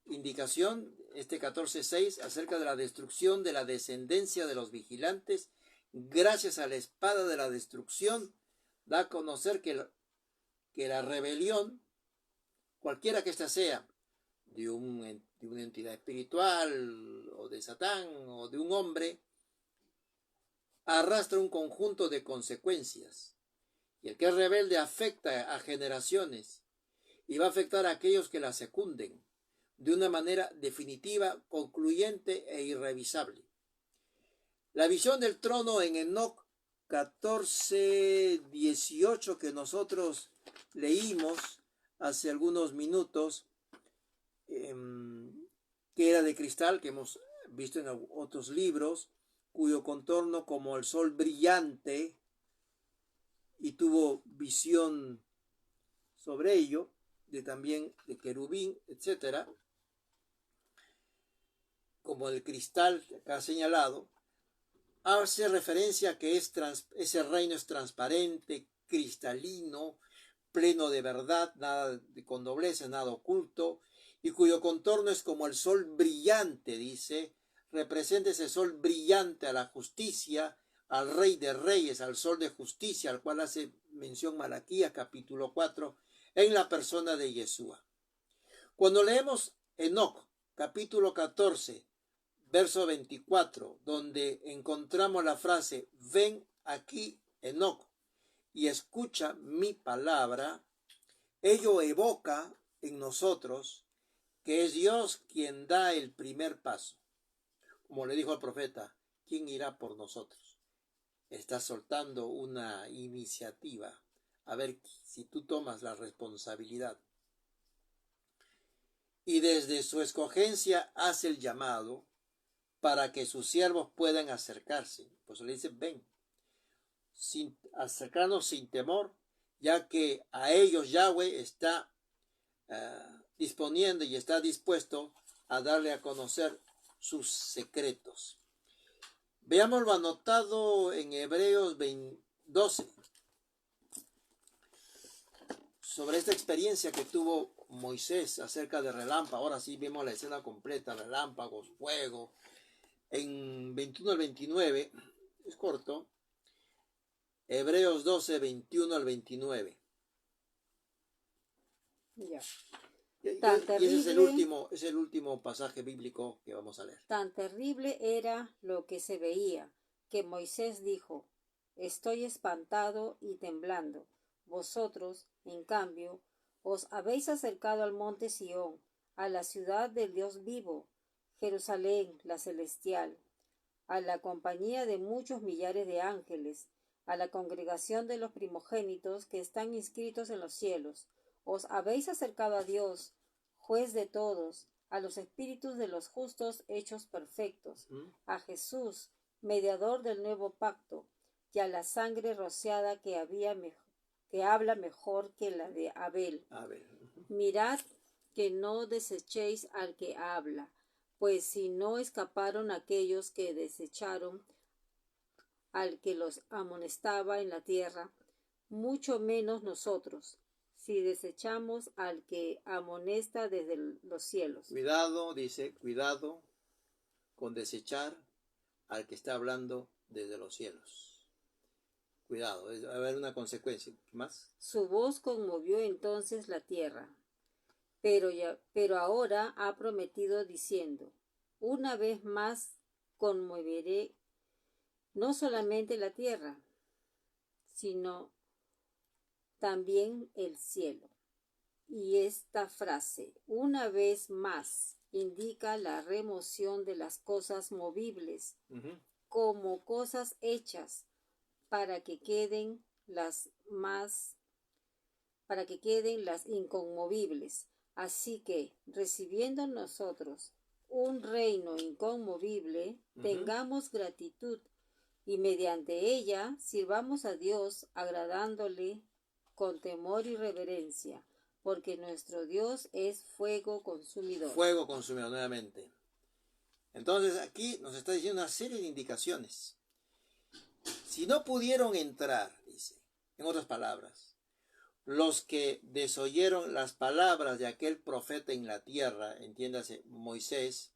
Speaker 2: indicación este 14:6 acerca de la destrucción de la descendencia de los vigilantes. Gracias a la espada de la destrucción, da a conocer que la rebelión, cualquiera que ésta sea, de una entidad espiritual o de Satán o de un hombre, arrastra un conjunto de consecuencias. Y el que es rebelde afecta a generaciones y va a afectar a aquellos que la secunden de una manera definitiva, concluyente e irrevisable. La visión del trono en Enoc 14:18 que nosotros leímos hace algunos minutos, que era de cristal, que hemos visto en otros libros, cuyo contorno como el sol brillante, y tuvo visión sobre ello, también de querubín, etcétera, como el cristal que acá señalado, hace referencia a que ese reino es transparente, cristalino, pleno de verdad, nada con dobleza, nada oculto, y cuyo contorno es como el sol brillante, dice, representa ese sol brillante a la justicia, al Rey de Reyes, al sol de justicia, al cual hace mención Malaquías capítulo 4, en la persona de Yeshua. Cuando leemos Enoc capítulo 14, verso 24, donde encontramos la frase, ven aquí, Enoc, y escucha mi palabra, ello evoca en nosotros que es Dios quien da el primer paso. Como le dijo al profeta, ¿quién irá por nosotros? Está soltando una iniciativa, a ver si tú tomas la responsabilidad. Y desde su escogencia hace el llamado para que sus siervos puedan acercarse. Pues le dice, ven, acercarnos sin temor, ya que a ellos Yahweh está disponiendo y está dispuesto a darle a conocer sus secretos. Veamos lo anotado en Hebreos 12, sobre esta experiencia que tuvo Moisés acerca de relámpagos. Ahora sí vemos la escena completa, relámpagos, fuego. En 21 al 29, es corto, Hebreos 12, 21 al 29.
Speaker 1: Ya.
Speaker 2: Y ese es el último pasaje bíblico que vamos a leer.
Speaker 1: Tan terrible era lo que se veía, que Moisés dijo, estoy espantado y temblando. Vosotros, en cambio, os habéis acercado al monte Sión, a la ciudad del Dios vivo, Jerusalén, la celestial, a la compañía de muchos millares de ángeles, a la congregación de los primogénitos que están inscritos en los cielos. Os habéis acercado a Dios, juez de todos, a los espíritus de los justos hechos perfectos, a Jesús, mediador del nuevo pacto, y a la sangre rociada que habla mejor que la de Abel. Mirad que no desechéis al que habla, pues si no escaparon aquellos que desecharon al que los amonestaba en la tierra, mucho menos nosotros, si desechamos al que amonesta desde los cielos.
Speaker 2: Cuidado, dice, cuidado con desechar al que está hablando desde los cielos. Cuidado, va a haber una consecuencia. ¿Qué más?
Speaker 1: Su voz conmovió entonces la tierra, pero ahora ha prometido diciendo, una vez más conmoveré no solamente la tierra, sino también el cielo. Y esta frase, una vez más, indica la remoción de las cosas movibles como cosas hechas para que queden las inconmovibles. Así que, recibiendo nosotros un reino inconmovible, tengamos gratitud y mediante ella sirvamos a Dios agradándole con temor y reverencia, porque nuestro Dios es fuego consumidor.
Speaker 2: Fuego consumidor, nuevamente. Entonces aquí nos está diciendo una serie de indicaciones. Si no pudieron entrar, dice, en otras palabras, los que desoyeron las palabras de aquel profeta en la tierra, entiéndase Moisés,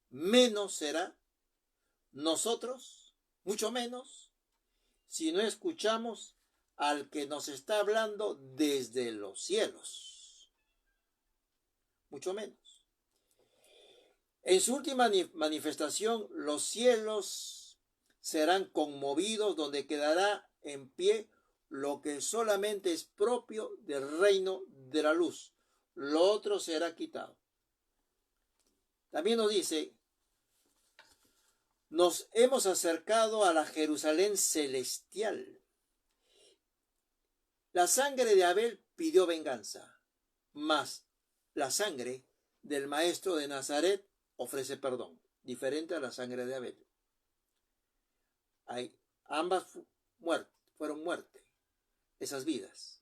Speaker 2: menos será nosotros, mucho menos, si no escuchamos al que nos está hablando desde los cielos. Mucho menos. En su última manifestación, los cielos serán conmovidos, donde quedará en pie lo que solamente es propio del reino de la luz. Lo otro será quitado. También nos dice, nos hemos acercado a la Jerusalén celestial. La sangre de Abel pidió venganza, mas la sangre del maestro de Nazaret ofrece perdón, diferente a la sangre de Abel. Ambas fueron muerte, esas vidas.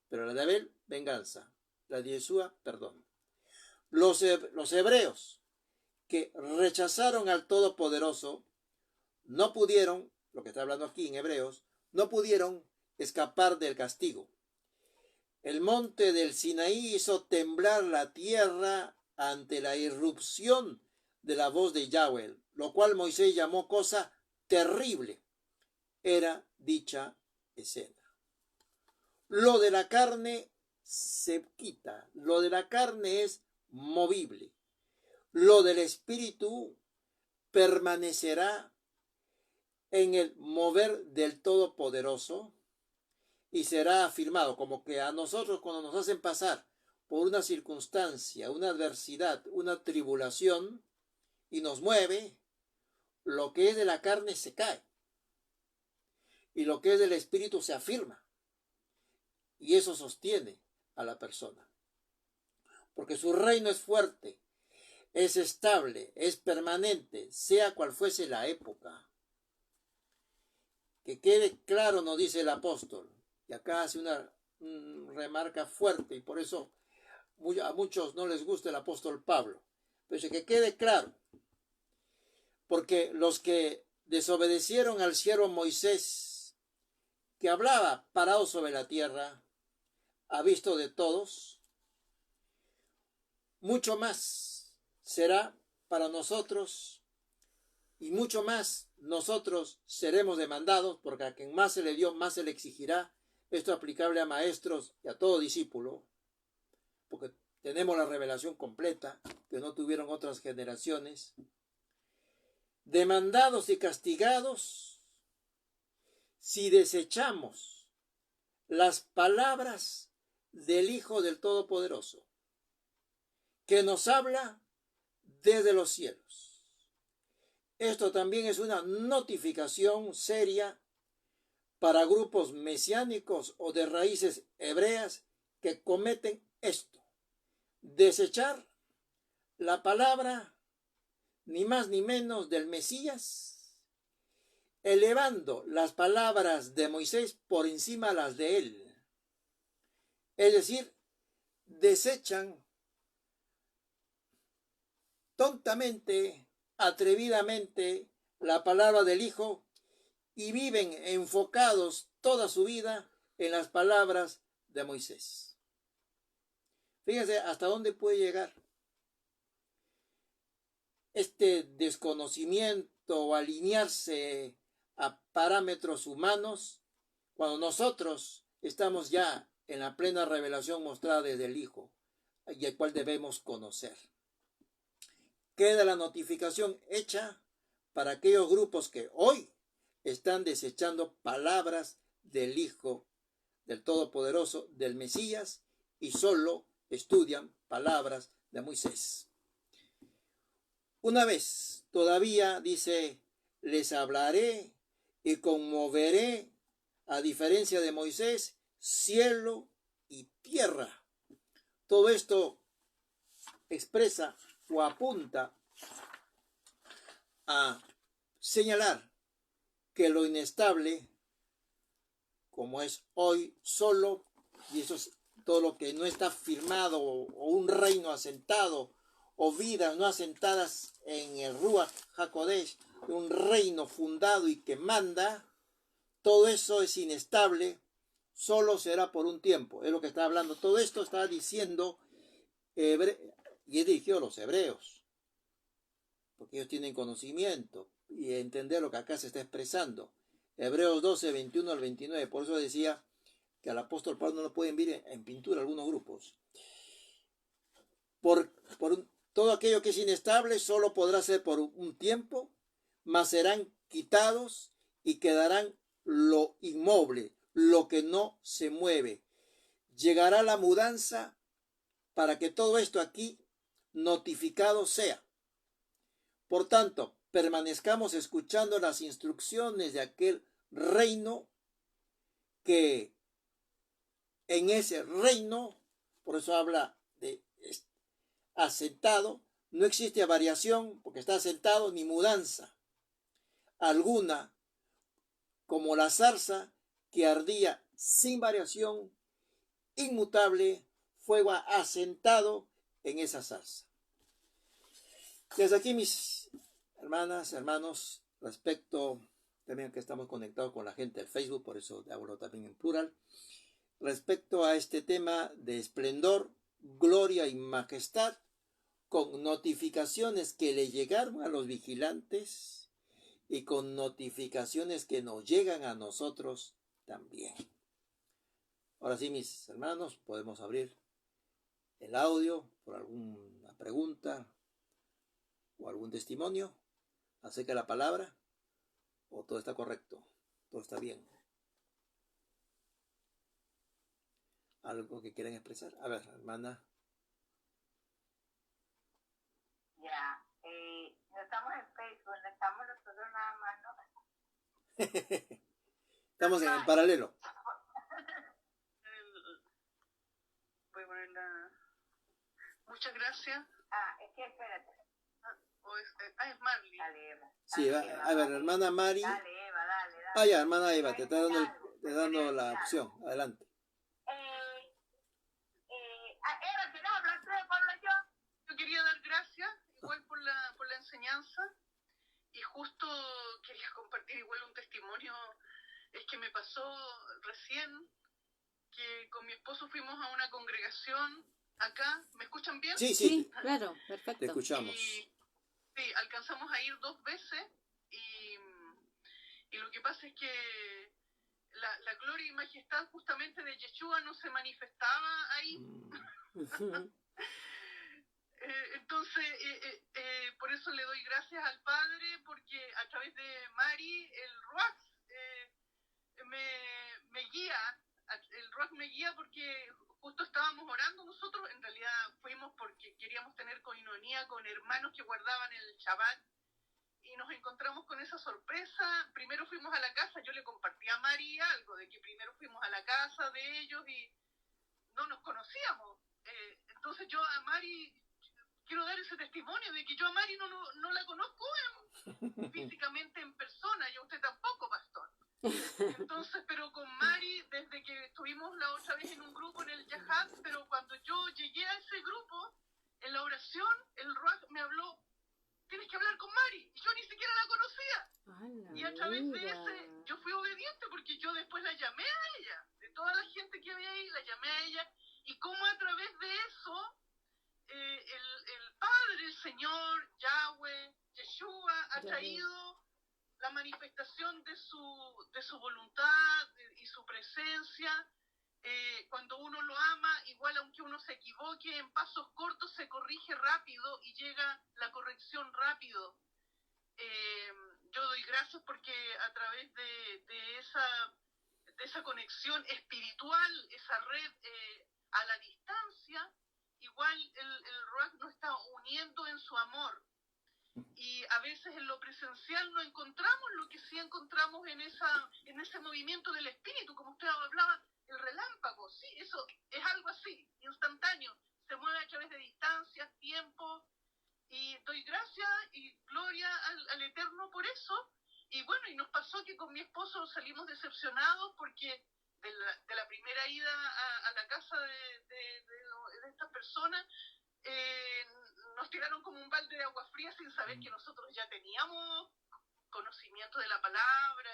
Speaker 2: Pero la de Abel, venganza. La de Yeshua, perdón. Los hebreos que rechazaron al Todopoderoso no pudieron, lo que está hablando aquí en Hebreos, no pudieron escapar del castigo. El monte del Sinaí hizo temblar la tierra ante la irrupción de la voz de Yahweh, lo cual Moisés llamó cosa terrible. Era dicha escena. Lo de la carne se quita, lo de la carne es movible. Lo del espíritu permanecerá en el mover del Todopoderoso y será afirmado, como que a nosotros cuando nos hacen pasar por una circunstancia, una adversidad, una tribulación y nos mueve, lo que es de la carne se cae y lo que es del espíritu se afirma y eso sostiene a la persona, porque su reino es fuerte, es estable, es permanente, sea cual fuese la época. Que quede claro, nos dice el apóstol, y acá hace una remarca fuerte, y por eso a muchos no les gusta el apóstol Pablo, pero que quede claro, porque los que desobedecieron al siervo Moisés, que hablaba parado sobre la tierra, a visto de todos, mucho más será para nosotros y mucho más nosotros seremos demandados, porque a quien más se le dio, más se le exigirá. Esto es aplicable a maestros y a todo discípulo, porque tenemos la revelación completa que no tuvieron otras generaciones. Demandados y castigados si desechamos las palabras del Hijo del Todopoderoso, que nos habla desde los cielos. Esto también es una notificación seria para grupos mesiánicos o de raíces hebreas que cometen esto: desechar la palabra ni más ni menos del Mesías, elevando las palabras de Moisés por encima de las de él. Es decir, desechan tontamente, atrevidamente la palabra del Hijo y viven enfocados toda su vida en las palabras de Moisés. Fíjense hasta dónde puede llegar este desconocimiento o alinearse a parámetros humanos cuando nosotros estamos ya en la plena revelación mostrada desde el Hijo y el cual debemos conocer. Queda la notificación hecha para aquellos grupos que hoy están desechando palabras del Hijo, del Todopoderoso, del Mesías, y solo estudian palabras de Moisés. Una vez, todavía dice, les hablaré y conmoveré, a diferencia de Moisés, cielo y tierra. Todo esto expresa o apunta a señalar que lo inestable, como es hoy, solo, y eso es todo lo que no está firmado, o un reino asentado, o vidas no asentadas en el Ruach HaKodesh, un reino fundado y que manda, todo eso es inestable, solo será por un tiempo. Es lo que está hablando. Todo esto está diciendo, y es dirigido a los hebreos, porque ellos tienen conocimiento y entender lo que acá se está expresando. Hebreos 12, 21 al 29. Por eso decía que al apóstol Pablo no lo pueden ver en pintura algunos grupos. Todo aquello que es inestable solo podrá ser por un tiempo, mas serán quitados y quedarán lo inmoble, lo que no se mueve. Llegará la mudanza para que todo esto aquí notificado sea. Por tanto, permanezcamos escuchando las instrucciones de aquel reino, que en ese reino, por eso habla de asentado, no existe variación porque está asentado, ni mudanza alguna, como la zarza que ardía sin variación, inmutable, fuego asentado en esa zarza. Desde aquí, mis hermanas, hermanos, respecto, también que estamos conectados con la gente del Facebook, por eso hablo también en plural, respecto a este tema de esplendor, gloria y majestad, con notificaciones que le llegaron a los vigilantes y con notificaciones que nos llegan a nosotros también. Ahora sí, mis hermanos, podemos abrir el audio por alguna pregunta o algún testimonio acerca de la palabra, o todo está correcto, todo está bien. ¿Algo que quieran expresar? A ver, hermana.
Speaker 3: Ya, no estamos en Facebook, no estamos nosotros nada más, ¿no?
Speaker 2: Estamos en paralelo.
Speaker 4: Voy a ponerla. Muchas gracias.
Speaker 3: Es que espérate.
Speaker 4: Es Marley.
Speaker 3: Dale, Eva.
Speaker 2: Sí, a ver, hermana Mari.
Speaker 3: Dale, Eva, dale.
Speaker 2: Ya, hermana Eva, te está dando la opción. Adelante.
Speaker 3: Eva, ¿quieres hablar tú de Pablo y yo?
Speaker 4: Yo quería dar gracias igual por la enseñanza, y justo quería compartir igual un testimonio. Es que me pasó recién que con mi esposo fuimos a una congregación acá. ¿Me escuchan bien?
Speaker 1: Sí, claro, perfecto.
Speaker 2: Te escuchamos.
Speaker 4: Sí, alcanzamos a ir 2 veces, y lo que pasa es que la gloria y majestad justamente de Yeshua no se manifestaba ahí. Entonces, por eso le doy gracias al Padre, porque a través de Mari, el Ruach me guía. El Ruach me guía porque justo estábamos orando nosotros. En realidad fuimos porque queríamos tener coinonía con hermanos que guardaban el Shabbat, y nos encontramos con esa sorpresa. Primero fuimos a la casa, yo le compartí a Mari algo de que primero fuimos a la casa de ellos y no nos conocíamos. Entonces yo a Mari quiero dar ese testimonio de que yo a Mari no la conozco físicamente en persona, y a usted tampoco, pastor. Entonces, pero con Mari, desde que estuvimos la otra vez en un grupo en el Yahad, pero cuando yo llegué a ese grupo, en la oración, el Ruach me habló: tienes que hablar con Mari, y yo ni siquiera la conocía. Y a través de ese, yo fui obediente, porque yo después la llamé a ella, de toda la gente que había ahí, la llamé a ella, y como a través de eso, el Padre, el Señor, Yahweh, Yeshua, ha traído la manifestación de su voluntad y su presencia. Cuando uno lo ama, igual aunque uno se equivoque, en pasos cortos se corrige rápido y llega la corrección rápido. Eh, yo doy gracias porque a través de esa conexión espiritual, esa red a la distancia, igual el Ruach nos está uniendo en su amor. Y a veces en lo presencial no encontramos lo que sí encontramos en ese movimiento del espíritu, como usted hablaba, el relámpago, sí, eso es algo así, instantáneo, se mueve a través de distancias, tiempo, y doy gracias y gloria al Eterno por eso. Y bueno, y nos pasó que con mi esposo salimos decepcionados porque de la primera ida a la casa de estas personas, eh, nos tiraron como un balde de agua fría sin saber que nosotros ya teníamos conocimiento de la palabra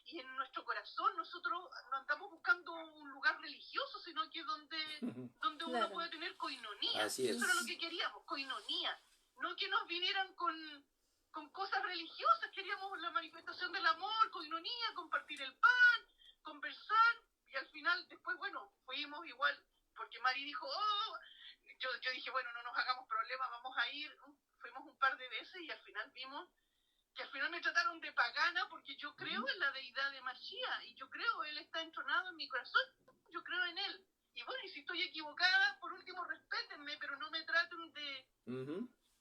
Speaker 4: y en nuestro corazón nosotros no andamos buscando un lugar religioso, sino que donde uno
Speaker 1: Claro.
Speaker 4: puede tener coinonía.
Speaker 2: Así es.
Speaker 4: Eso era lo que queríamos, coinonía. No que nos vinieran con cosas religiosas, queríamos la manifestación del amor, coinonía, compartir el pan, conversar, y al final, después, bueno, fuimos igual, porque Mari dijo, oh, yo dije, bueno, no nos hagamos problemas, vamos a ir, fuimos un par de veces y al final vimos que al final me trataron de pagana porque yo creo en la deidad de Mashiach y yo creo, él está entronado en mi corazón, yo creo en él. Y bueno, y si estoy equivocada, por último, respétenme, pero no me traten de...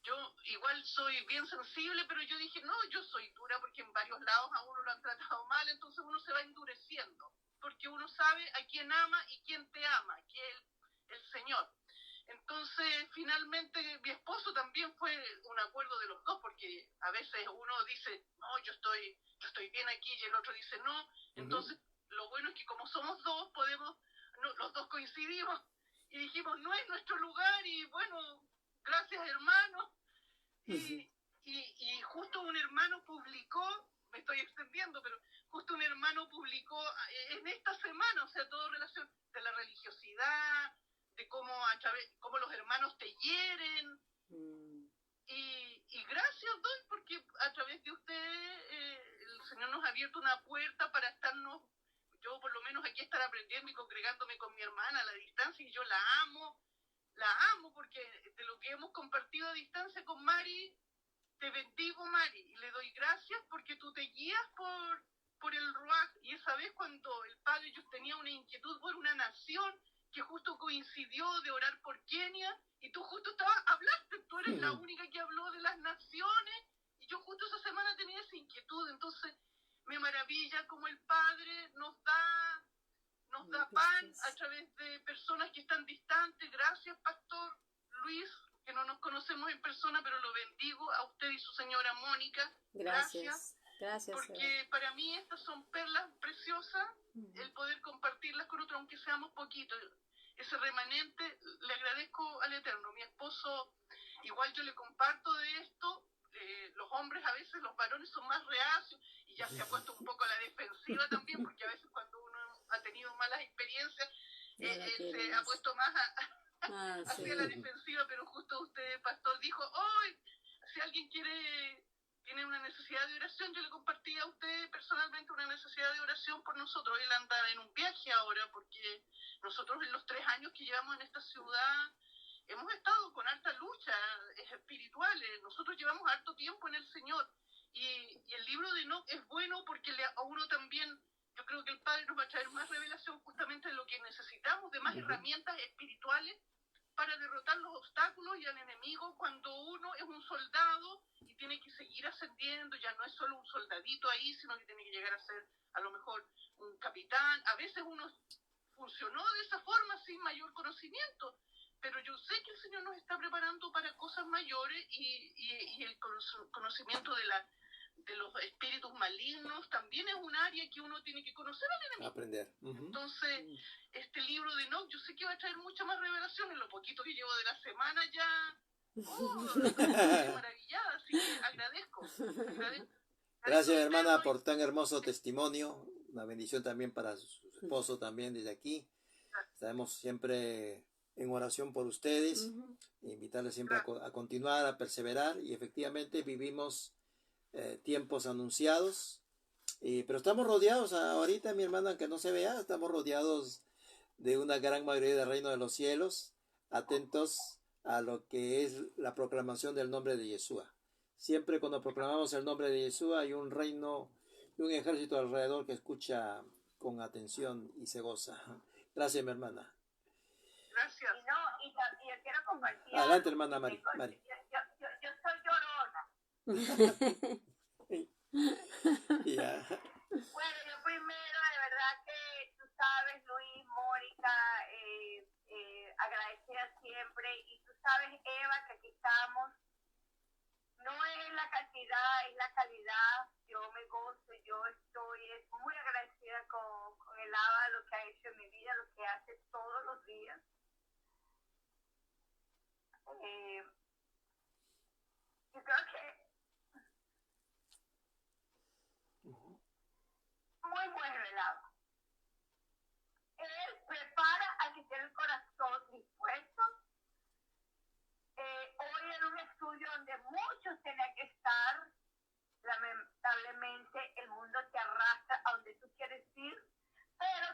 Speaker 4: Yo igual soy bien sensible, pero yo dije, no, yo soy dura porque en varios lados a uno lo han tratado mal, entonces uno se va endureciendo, porque uno sabe a quién ama y quién te ama, que es el Señor. Entonces, finalmente, mi esposo también fue un acuerdo de los dos, porque a veces uno dice, no, yo estoy bien aquí, y el otro dice no. Entonces, lo bueno es que como somos dos, los dos coincidimos y dijimos, no es nuestro lugar, y bueno, gracias hermano. Y justo un hermano publicó, me estoy extendiendo, pero justo un hermano publicó en esta semana, o sea, todo relación de la religiosidad, de cómo los hermanos te hieren. Y gracias doy porque a través de usted el Señor nos ha abierto una puerta para estarnos, yo por lo menos aquí estar aprendiendo y congregándome con mi hermana a la distancia, y yo la amo porque de lo que hemos compartido a distancia con Mari, te bendigo Mari, y le doy gracias porque tú te guías por el Ruach. Y esa vez cuando el padre, yo tenía una inquietud por una nación que justo coincidió de orar por Kenia, y tú justo hablaste, tú eres la única que habló de las naciones, y yo justo esa semana tenía esa inquietud. Entonces me maravilla como el Padre nos da pan a través de personas que están distantes. Gracias, Pastor Luis, que no nos conocemos en persona, pero lo bendigo a usted y su señora Mónica.
Speaker 1: Gracias.
Speaker 4: Porque para mí estas son perlas preciosas, el poder compartirlas con otros, aunque seamos poquitos. Ese remanente le agradezco al Eterno. Mi esposo, igual yo le comparto de esto. Los hombres a veces, los varones son más reacios, y ya se ha puesto un poco a la defensiva también, porque a veces cuando uno ha tenido malas experiencias, se ha puesto más hacia la defensiva. Pero justo usted, pastor, dijo, hoy, si alguien tiene una necesidad de oración, yo le compartí a usted personalmente una necesidad de oración por nosotros. Él anda en un viaje ahora, porque nosotros en los 3 años que llevamos en esta ciudad hemos estado con harta lucha espirituales. Nosotros llevamos harto tiempo en el Señor, y el libro de Enoch es bueno porque a uno también, yo creo que el Padre nos va a traer más revelación justamente de lo que necesitamos, de más herramientas espirituales para derrotar los obstáculos y al enemigo cuando uno es un soldado y tiene que seguir ascendiendo. Ya no es solo un soldadito ahí, sino que tiene que llegar a ser a lo mejor un capitán. A veces uno funcionó de esa forma sin mayor conocimiento, pero yo sé que el Señor nos está preparando para cosas mayores, y el conocimiento de los espíritus malignos también es un área que uno tiene que conocer al enemigo.
Speaker 2: Aprender.
Speaker 4: Entonces, este libro de Enoch, yo sé que va a traer mucha más revelación. En lo poquito que llevo de la semana ya, estoy maravillada, así que agradezco.
Speaker 2: Gracias, hermana, por tan hermoso testimonio. Una bendición también para su esposo también desde aquí. Estaremos siempre en oración por ustedes. Invitarles siempre a continuar, a perseverar, y efectivamente vivimos tiempos anunciados, pero estamos rodeados ahorita, mi hermana, aunque no se vea, estamos rodeados de una gran mayoría del reino de los cielos, atentos a lo que es la proclamación del nombre de Yeshua. Siempre cuando proclamamos el nombre de Jesús hay un reino y un ejército alrededor que escucha con atención y se goza. Gracias, mi hermana.
Speaker 4: Gracias.
Speaker 3: Y no, y yo quiero compartir.
Speaker 2: Adelante, hermana Mari.
Speaker 3: Yo soy llorona.
Speaker 2: Ya.
Speaker 3: Bueno, yo primero, de verdad que tú sabes, Luis, Mónica, agradecida siempre. Y tú sabes, Eva, que aquí estamos. No es la cantidad, es la calidad. Yo me gozo, yo estoy muy agradecida con el ABA, lo que ha hecho en mi vida, lo que hace todos los días. Yo creo que muy bueno el ABA. Él prepara al que tiene el corazón dispuesto. Hoy en un estudio donde muchos tienen que estar, lamentablemente el mundo te arrastra a donde tú quieres ir, pero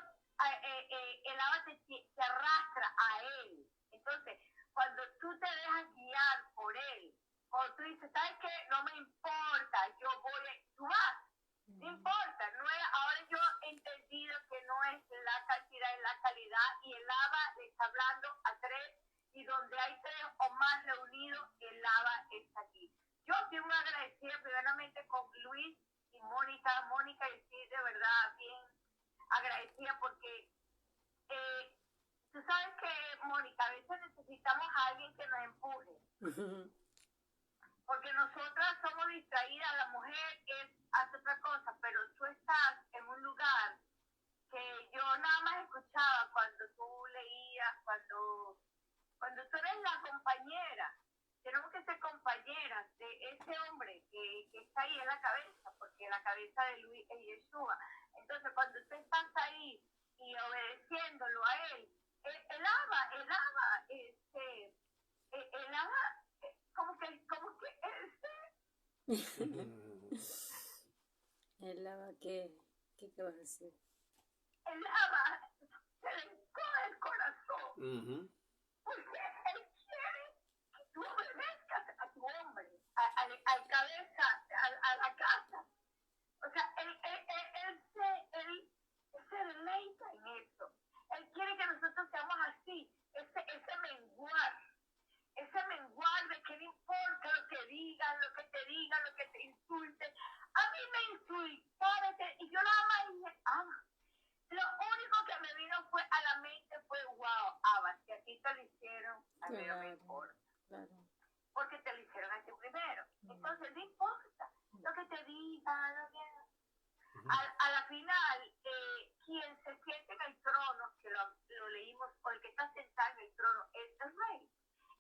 Speaker 3: el ABA te arrastra a él. Entonces, cuando tú te dejas guiar por él, cuando tú dices, ¿sabes qué? No me importa, yo voy, tú vas, no importa. No es, ahora yo he entendido que no es la cantidad, es la calidad, y el ABA le está hablando a tres, y donde hay tres o más reunidos, el ABA está aquí. Yo estoy muy agradecida primeramente con Luis y Mónica. Mónica, estoy de verdad bien agradecida porque tú sabes que, Mónica, a veces necesitamos a alguien que nos empuje. Porque nosotras somos distraídas, la mujer hace otra cosa, pero tú estás en un lugar que yo nada más escuchaba cuando tú leías, cuando tú eres la compañera. Tenemos que ser compañeras de ese hombre que está ahí en la cabeza, porque la cabeza de Luis es Yeshua. Entonces, cuando tú estás ahí y obedeciéndolo a él, el ABA, como que
Speaker 1: El ABA, ¿qué vas a decir?
Speaker 3: el ABA se le encoge el corazón. Porque él quiere que tú obedezcas a tu hombre, al cabeza, a la casa. O sea, él se deleita en eso. Él quiere que nosotros seamos así, ese menguar de que no importa lo que digan, lo que te digan, lo que te insulten. A mí me insultaron y yo nada más dije, lo único que me vino a la mente fue, wow, Abba, si a ti te lo hicieron, a mí no me importa.
Speaker 1: Claro.
Speaker 3: Porque te lo hicieron a ti primero. Entonces, no importa lo que te digan, a la final, quien se siente en el trono, que lo leímos, o el que está sentado en el trono, es el rey.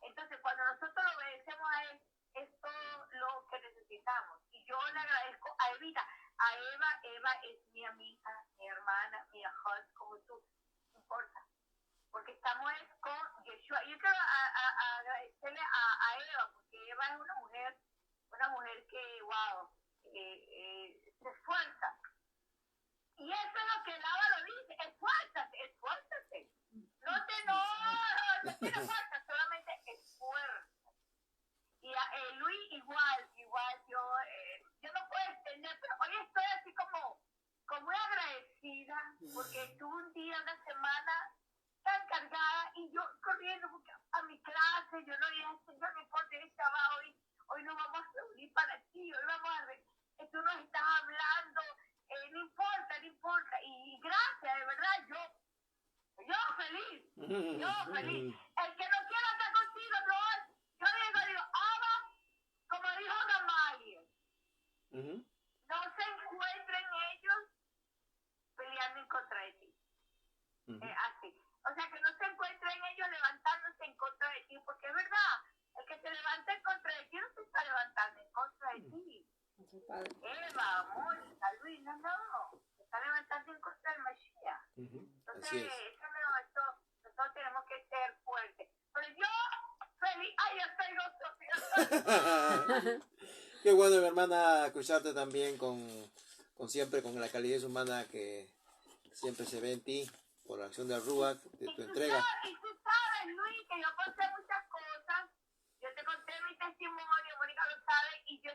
Speaker 3: Entonces, cuando nosotros lo obedecemos a él, es todo lo que necesitamos. Y yo le agradezco a Evita, a Eva. Eva es mi amiga, mi hermana, mi hija, como tú, no importa. Porque estamos con Yeshua. Yo quiero agradecerle a Eva, porque Eva es una mujer que, wow, se esfuerza. Y eso es lo que el ABA lo dice, esfuérzate. No tiene fuerza, solamente esfuerza. Y Luis igual, yo no puedo entender, pero hoy estoy así como muy agradecida, porque tuve un día, una semana tan cargada, y yo corriendo a mi clase, yo no dije, Señor, no importa, hoy nos vamos a reunir para ti, hoy vamos tú nos estás hablando, no importa, y gracias, de verdad, yo feliz. El que no quiera estar contigo, no, yo digo, Abba, como dijo Gamaliel, no se encuentren ellos peleando en contra de ti. Así. O sea, que no se encuentren ellos levantándose en contra de ti, porque es verdad, el que se levanta en contra de ti no se está levantando en contra de ti. Eva, Mónica, Luis, no, se está levantando en contra del Mashiach. Entonces, nosotros tenemos que ser fuertes. Pero yo, feliz, yo estoy gozosa.
Speaker 2: Qué bueno, mi hermana, escucharte también siempre con la calidez humana que siempre se ve en ti, por la acción del Ruach, de tu entrega.
Speaker 3: Y tú sabes, Luis, que yo conté muchas cosas. Yo te conté mi testimonio, Mónica lo sabe, y yo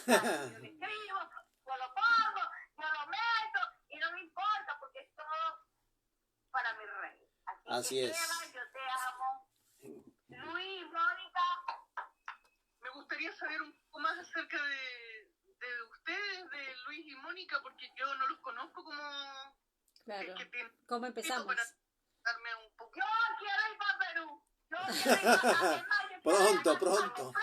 Speaker 3: Yo le escribo, yo lo pongo, yo lo meto y no me importa porque es todo para mi rey.
Speaker 2: Así
Speaker 3: que
Speaker 2: es.
Speaker 3: Eva, yo te amo. Luis, Mónica.
Speaker 4: Me gustaría saber un poco más acerca de ustedes, de Luis y Mónica, porque yo no los conozco como...
Speaker 1: Claro.
Speaker 4: que tienen
Speaker 1: ¿Cómo empezamos?
Speaker 4: para darme un poco...
Speaker 3: Yo quiero ir para Perú. Yo quiero ir para Perú.
Speaker 2: Pronto, pronto.